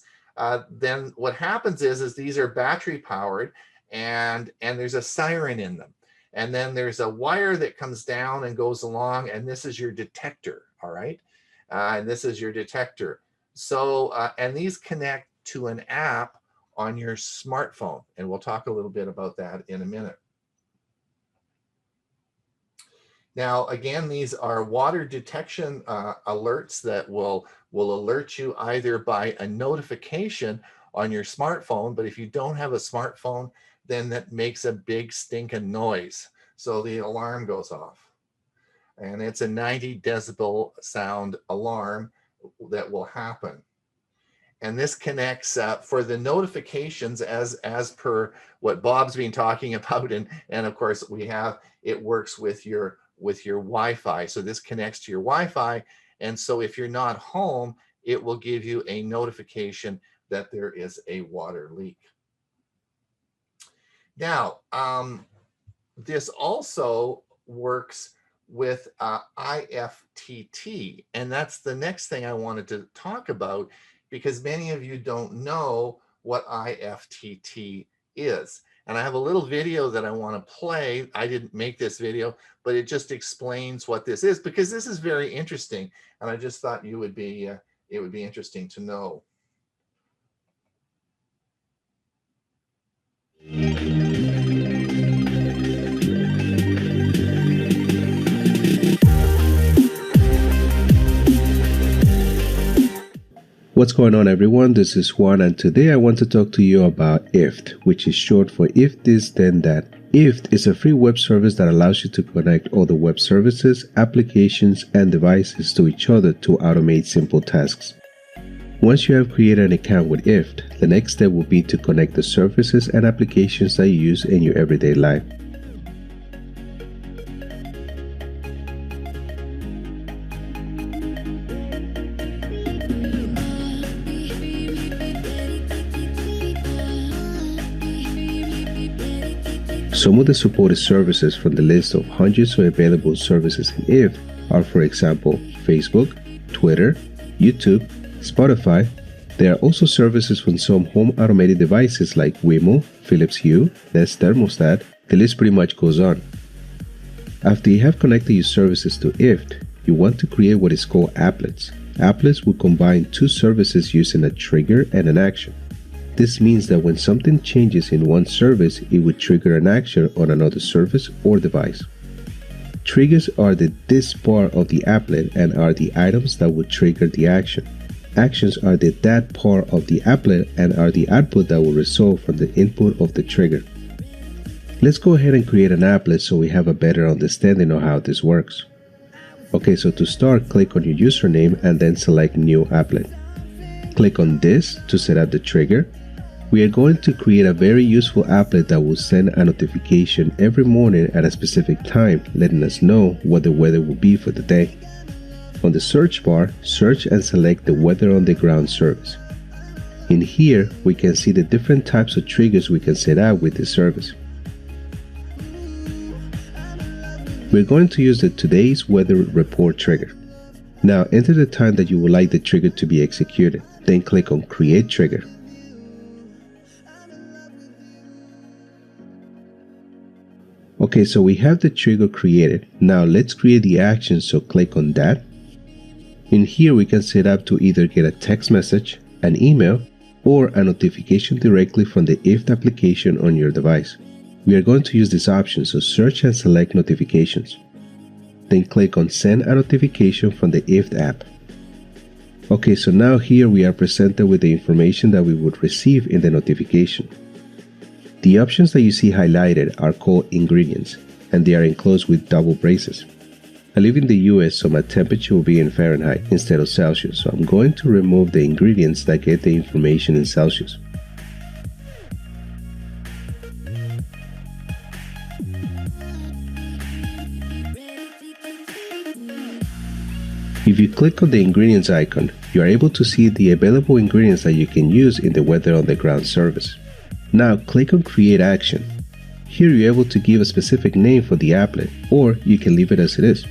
Then what happens is these are battery powered, and there's a siren in them. And then there's a wire that comes down and goes along, and this is your detector, all right? And this is your detector. So, and these connect to an app on your smartphone, and we'll talk a little bit about that in a minute. Now, again, these are water detection alerts that will alert you either by a notification on your smartphone, but if you don't have a smartphone, then that makes a big stinking noise. So the alarm goes off. And it's a 90 decibel sound alarm that will happen. And this connects for the notifications as per what Bob's been talking about. And of course it works with your Wi-Fi. So this connects to your Wi-Fi. And so if you're not home, it will give you a notification that there is a water leak. Now, this also works with IFTT, and that's the next thing I wanted to talk about, because many of you don't know what IFTT is. And I have a little video that I want to play. I didn't make this video, but it just explains what this is, because this is very interesting, and I just thought it would be interesting to know. What's going on, everyone? This is Juan, and today I want to talk to you about IFT, which is short for If This Then That. IFT is a free web service that allows you to connect other web services, applications, and devices to each other to automate simple tasks. Once you have created an account with IFT, the next step will be to connect the services and applications that you use in your everyday life. Some of the supported services from the list of hundreds of available services in IFT are, for example, Facebook, Twitter, YouTube, Spotify. There are also services from some home automated devices like Wemo, Philips Hue, Nest Thermostat. The list pretty much goes on. After you have connected your services to IFT, you want to create what is called applets. Applets will combine two services using a trigger and an action. This means that when something changes in one service, it would trigger an action on another service or device. Triggers are the this part of the applet and are the items that would trigger the action. Actions are the that part of the applet and are the output that will result from the input of the trigger. Let's go ahead and create an applet so we have a better understanding of how this works. Okay, so to start, click on your username and then select New Applet. Click on this to set up the trigger. We are going to create a very useful applet that will send a notification every morning at a specific time, letting us know what the weather will be for the day. On the search bar, search and select the Weather on the Ground service. In here, we can see the different types of triggers we can set up with this service. We're going to use the Today's Weather Report trigger. Now enter the time that you would like the trigger to be executed, then click on Create Trigger. Okay, so we have the trigger created. Now let's create the action, so click on that. In here we can set up to either get a text message, an email, or a notification directly from the IFT application on your device. We are going to use this option, so search and select Notifications. Then click on Send a Notification from the IFT app. Okay, so now here we are presented with the information that we would receive in the notification. The options that you see highlighted are called ingredients, and they are enclosed with double braces. I live in the US, so my temperature will be in Fahrenheit instead of Celsius, so I'm going to remove the ingredients that get the information in Celsius. If you click on the ingredients icon, you are able to see the available ingredients that you can use in the Weather on the Ground service. Now click on Create Action. Here you're able to give a specific name for the applet, or you can leave it as it is.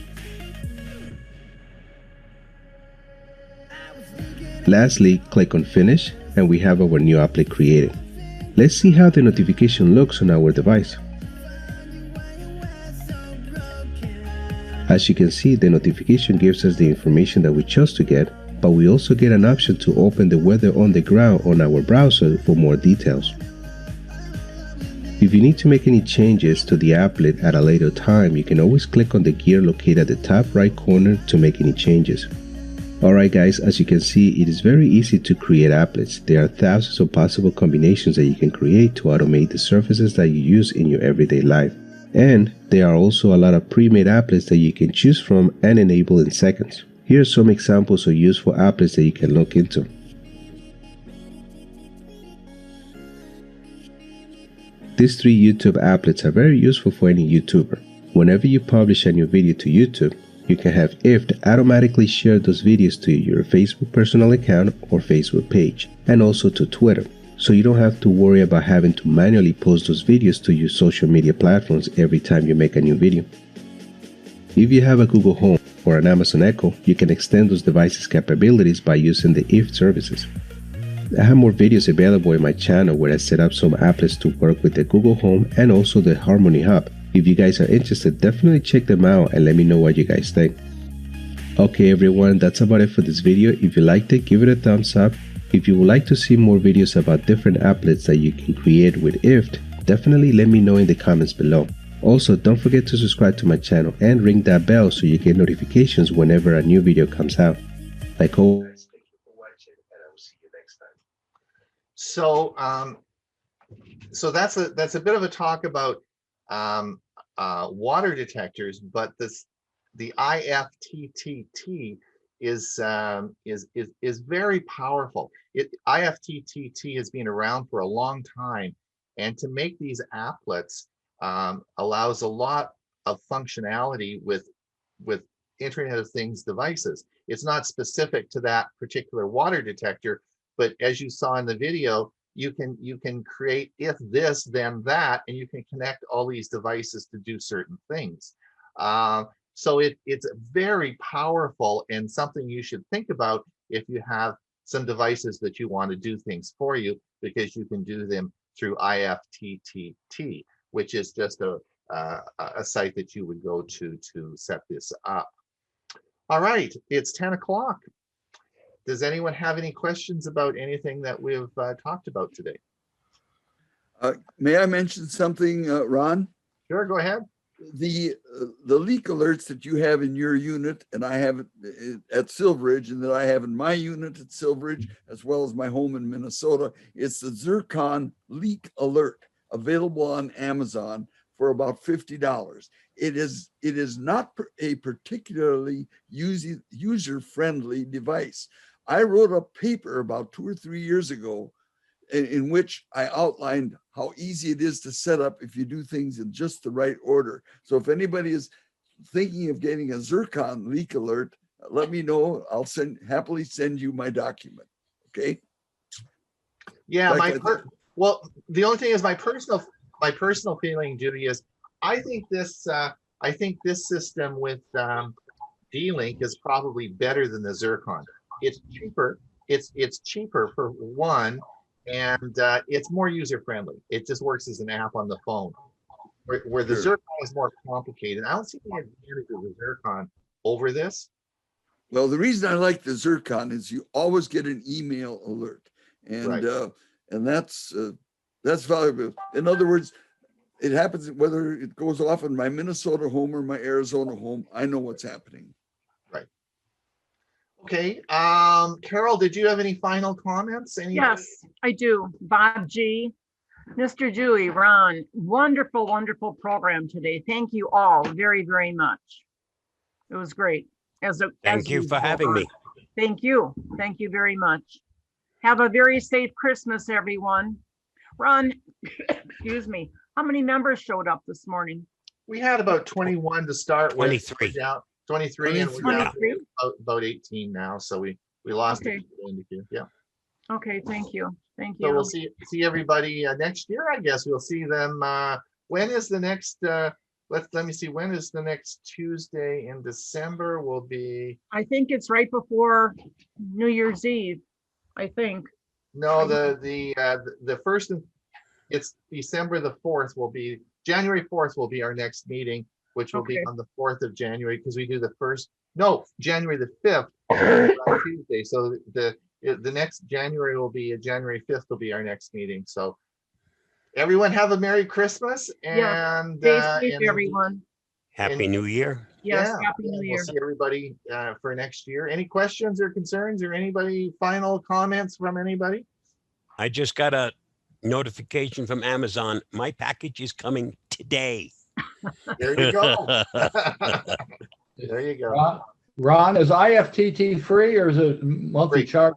Lastly, click on Finish and we have our new applet created. Let's see how the notification looks on our device. As you can see, the notification gives us the information that we chose to get, but we also get an option to open the Weather on the Ground on our browser for more details. If you need to make any changes to the applet at a later time, you can always click on the gear located at the top right corner to make any changes. Alright guys, as you can see, it is very easy to create applets. There are thousands of possible combinations that you can create to automate the services that you use in your everyday life. And there are also a lot of pre-made applets that you can choose from and enable in seconds. Here are some examples of useful applets that you can look into. These 3 YouTube applets are very useful for any YouTuber. Whenever you publish a new video to YouTube, you can have IFT automatically share those videos to your Facebook personal account or Facebook page, and also to Twitter, so you don't have to worry about having to manually post those videos to your social media platforms every time you make a new video. If you have a Google Home or an Amazon Echo, you can extend those devices' capabilities by using the IFT services. I have more videos available in my channel where I set up some applets to work with the Google Home and also the Harmony Hub. If you guys are interested, definitely check them out and let me know what you guys think. Okay everyone, that's about it for this video. If you liked it, give it a thumbs up. If you would like to see more videos about different applets that you can create with IFT, definitely let me know in the comments below. Also, don't forget to subscribe to my channel and ring that bell so you get notifications whenever a new video comes out. Like always, thank you for watching and I will see you next time. So that's a bit of a talk about water detectors, but the IFTTT is very powerful. IFTTT has been around for a long time, and to make these applets allows a lot of functionality with Internet of Things devices. It's not specific to that particular water detector, but as you saw in the video, you can create if this then that, and you can connect all these devices to do certain things. So it's very powerful and something you should think about if you have some devices that you want to do things for you, because you can do them through IFTTT, which is just a site that you would go to set this up. All right, it's 10 o'clock. Does anyone have any questions about anything that we've talked about today? May I mention something, Ron? Sure, go ahead. The leak alerts that you have in your unit, and I have it at Silveridge, and that I have in my unit at Silveridge, as well as my home in Minnesota, it's the Zircon leak alert, available on Amazon for about $50. It is not a particularly user-friendly device. I wrote a paper about 2 or 3 years ago in which I outlined how easy it is to set up if you do things in just the right order. So if anybody is thinking of getting a Zircon leak alert, let me know. I'll happily send you my document. Okay. Yeah, Like well, the only thing is my personal feeling, Judy, is I think this system with D-Link is probably better than the Zircon. It's cheaper. It's cheaper for one. And it's more user-friendly. It just works as an app on the phone. Where the Zircon is more complicated. I don't see the advantage of the Zircon over this. Well, the reason I like the Zircon is you always get an email alert, and Right. And that's valuable. In other words, it happens whether it goes off in my Minnesota home or my Arizona home. I know what's happening. Okay, Carol, did you have any final comments? Yes, I do. Bob G, Mr. Dewey, Ron, wonderful, wonderful program today. Thank you all very, very much. It was great. Thank you for having me. Thank you. Thank you very much. Have a very safe Christmas, everyone. Ron, excuse me, how many members showed up this morning? We had about 21 to start with. 23. Yeah, 23, and we're down 23? to about 18 now. So we lost Okay. it. Yeah. Okay, thank you. Thank So you. we'll see everybody next year. I guess we'll see them. When is the next? Let me see. When is the next Tuesday in December? Will be. I think it's right before New Year's Eve, I think. No, the first. It's December the 4th. Will be January 4th. Will be our next meeting, which will be Okay. on the 4th of January, because we do the first. No, January the 5th. On Tuesday. So the next January will be January 5th. Will be our next meeting. So. Everyone have a Merry Christmas and Stay safe, everyone. Happy New Year. Yes, yeah, Happy New Year. we'll see everybody for next year. Any questions or concerns or anybody final comments from anybody? I just got a notification from Amazon. My package is coming today. There you go. There you go. Ron, is IFTT free or is it monthly Free. charge?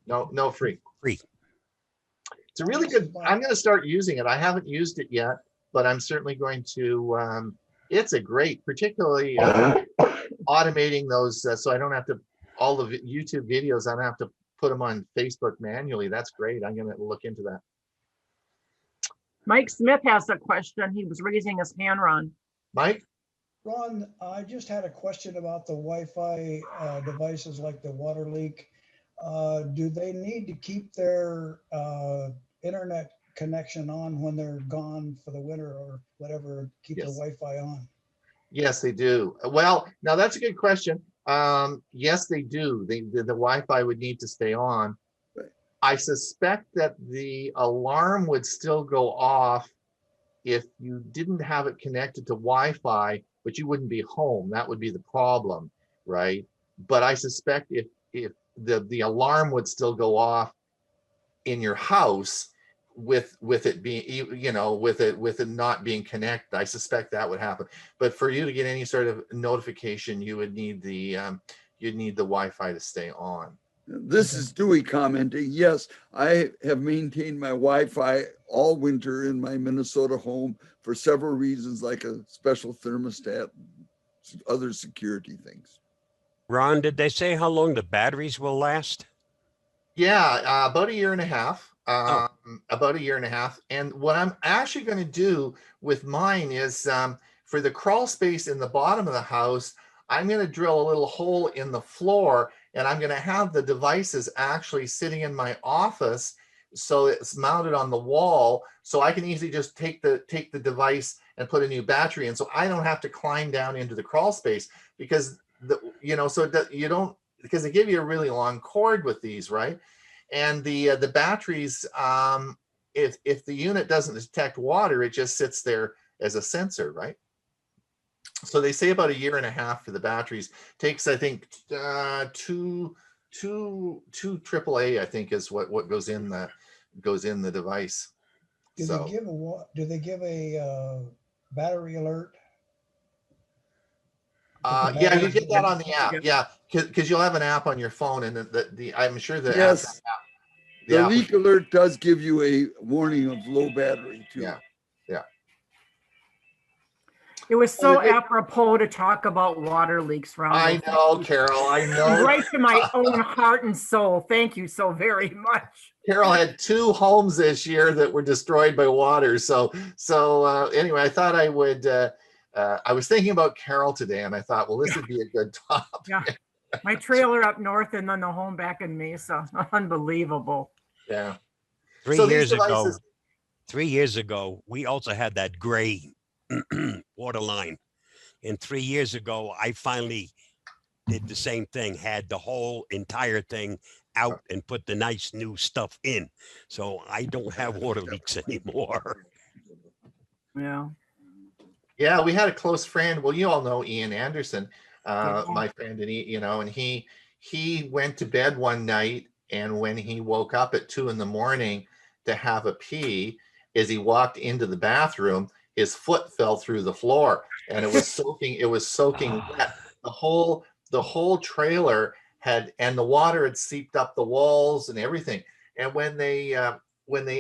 No, free. Free. It's a really good. I'm going to start using it. I haven't used it yet, but I'm certainly going to. It's a great, particularly automating those, so I don't have to all the YouTube videos. I don't have to put them on Facebook manually. That's great. I'm going to look into that. Mike Smith has a question. He was raising his hand, Ron. Mike? Ron, I just had a question about the Wi-Fi devices like the water leak. Do they need to keep their internet connection on when they're gone for the winter or whatever, keep the Wi-Fi on? Yes, they do. Well, now that's a good question. Yes, they do. The Wi-Fi would need to stay on. I suspect that the alarm would still go off if you didn't have it connected to Wi-Fi, but you wouldn't be home. That would be the problem, right? But I suspect if the alarm would still go off in your house with it being, with it not being connected. I suspect that would happen. But for you to get any sort of notification, you would need the Wi-Fi to stay on. This is Dewey commenting. Yes, I have maintained my Wi-Fi all winter in my Minnesota home for several reasons, like a special thermostat, other security things. Ron, did they say how long the batteries will last? Yeah, about a year and a half. About a year and a half. And what I'm actually going to do with mine is for the crawl space in the bottom of the house, I'm going to drill a little hole in the floor, and I'm going to have the devices actually sitting in my office so it's mounted on the wall, so I can easily just take the device and put a new battery in, so I don't have to climb down into the crawl space, because you don't, because they give you a really long cord with these, right? And the batteries, if the unit doesn't detect water, it just sits there as a sensor, right? So they say about 1.5 years for the batteries. Takes, I think, two AAA, I think, is what goes in the device. Do they give a battery alert? Yeah, you get that on the app. Yeah, because you'll have an app on your phone, and I'm sure the Yes. app. The leak alert does give you a warning of low battery too. Yeah. It was so apropos to talk about water leaks, Ron. I know, Carol. I know. Right to my own heart and soul. Thank you so very much. Carol had 2 homes this year that were destroyed by water. So anyway, I thought I would. I was thinking about Carol today, and I thought, well, this would be a good topic. Yeah, my trailer up north, and then the home back in Mesa. Unbelievable. Yeah. 3 years ago, we also had that gray water line. And 3 years ago, I finally did the same thing, had the whole entire thing out and put the nice new stuff in. So I don't have water leaks anymore. Yeah. Yeah, we had a close friend. Well, you all know Ian Anderson, my friend, and he went to bed one night, and when he woke up at 2 a.m. to have a pee, as he walked into the bathroom, his foot fell through the floor, and it was soaking. It was soaking wet. The whole trailer had, and the water had seeped up the walls and everything. And when they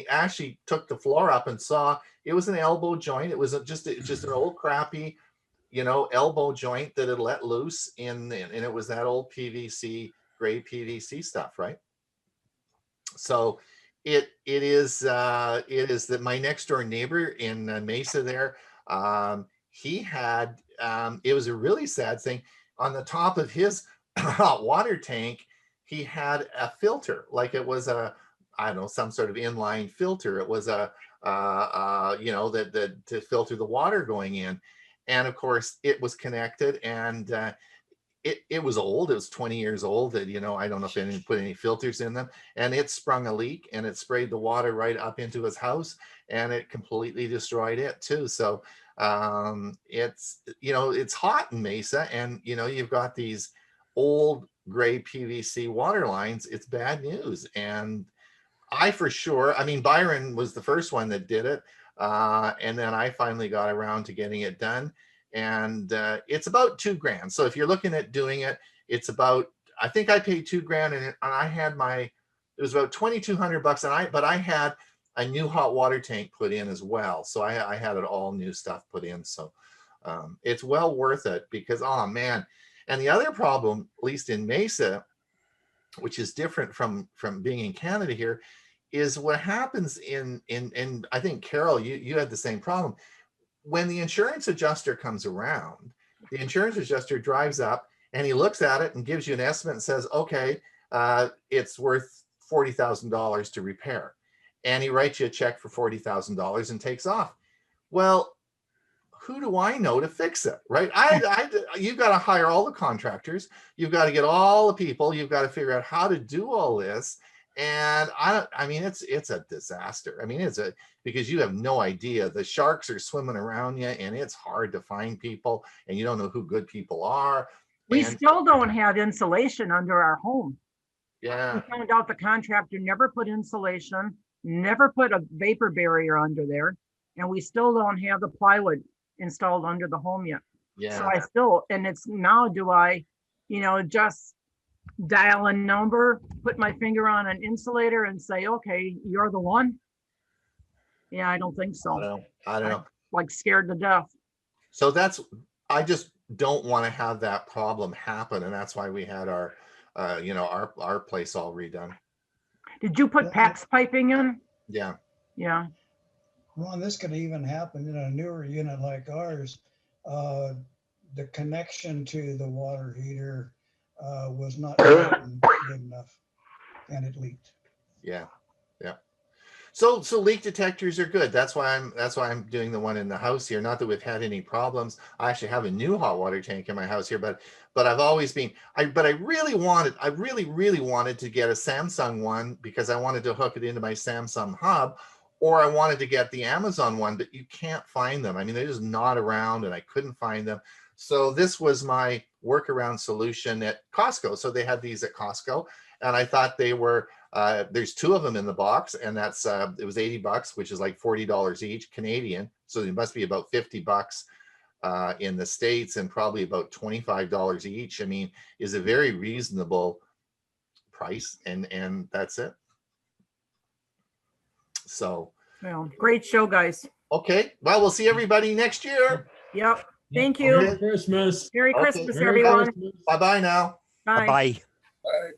actually took the floor up and saw, it was an elbow joint. It was just an old crappy, elbow joint that had let loose and it was that old PVC, gray PVC stuff, right? So it is that my next door neighbor in Mesa there, he had, it was a really sad thing. On the top of his hot water tank, he had a filter, like it was some sort of inline filter. It was that to filter the water going in. And of course it was connected, and it was old. It was 20 years old. That I don't know if anyone put any filters in them, and it sprung a leak, and it sprayed the water right up into his house, and it completely destroyed it too. So it's hot in Mesa, and you've got these old gray PVC water lines. It's bad news. And Byron was the first one that did it, and then I finally got around to getting it done. And it's about $2,000. So if you're looking at doing it, it's about, I think I paid $2,000, and I had it was about $2,200, but I had a new hot water tank put in as well. So I had it all new stuff put in. So it's well worth it, because, oh man. And the other problem, at least in Mesa, which is different from being in Canada here, is what happens in I think, Carol, you had the same problem. When the insurance adjuster comes around, the insurance adjuster drives up and he looks at it and gives you an estimate and says, okay, it's worth $40,000 to repair. And he writes you a check for $40,000 and takes off. Well, who do I know to fix it, right? You've got to hire all the contractors. You've got to get all the people. You've got to figure out how to do all this. And it's a disaster. Because you have no idea. The sharks are swimming around you, and it's hard to find people, and you don't know who good people are. We still don't have insulation under our home. Yeah. We found out the contractor never put insulation, never put a vapor barrier under there, and we still don't have the plywood installed under the home yet. Yeah. So it's now, do I, just dial a number, put my finger on an insulator and say, okay, you're the one? Yeah, I don't think so. I don't know. Like scared to death. So I just don't want to have that problem happen. And that's why we had our place all redone. Did you put PAX piping in? Yeah. Yeah. Ron, this could even happen in a newer unit like ours. The connection to the water heater was not good enough, and it leaked. Yeah. So leak detectors are good. That's why I'm doing the one in the house here. Not that we've had any problems. I actually have a new hot water tank in my house here, but I've always been I really wanted to get a Samsung one because I wanted to hook it into my Samsung hub, or I wanted to get the Amazon one, but you can't find them. I mean, they're just not around, and I couldn't find them. So this was my workaround solution at Costco. So they had these at Costco, and I thought they were. There's 2 of them in the box, and that's it was $80, which is like $40 each Canadian. So it must be about $50 in the States, and probably about $25 each. I mean, is a very reasonable price, and that's it. So, Well, great show, guys. okay, well, we'll see everybody next year. Yep. Thank you. Merry Christmas. Merry Okay. Christmas, Merry everyone. Christmas. Bye bye now. Bye. Bye-bye. All right.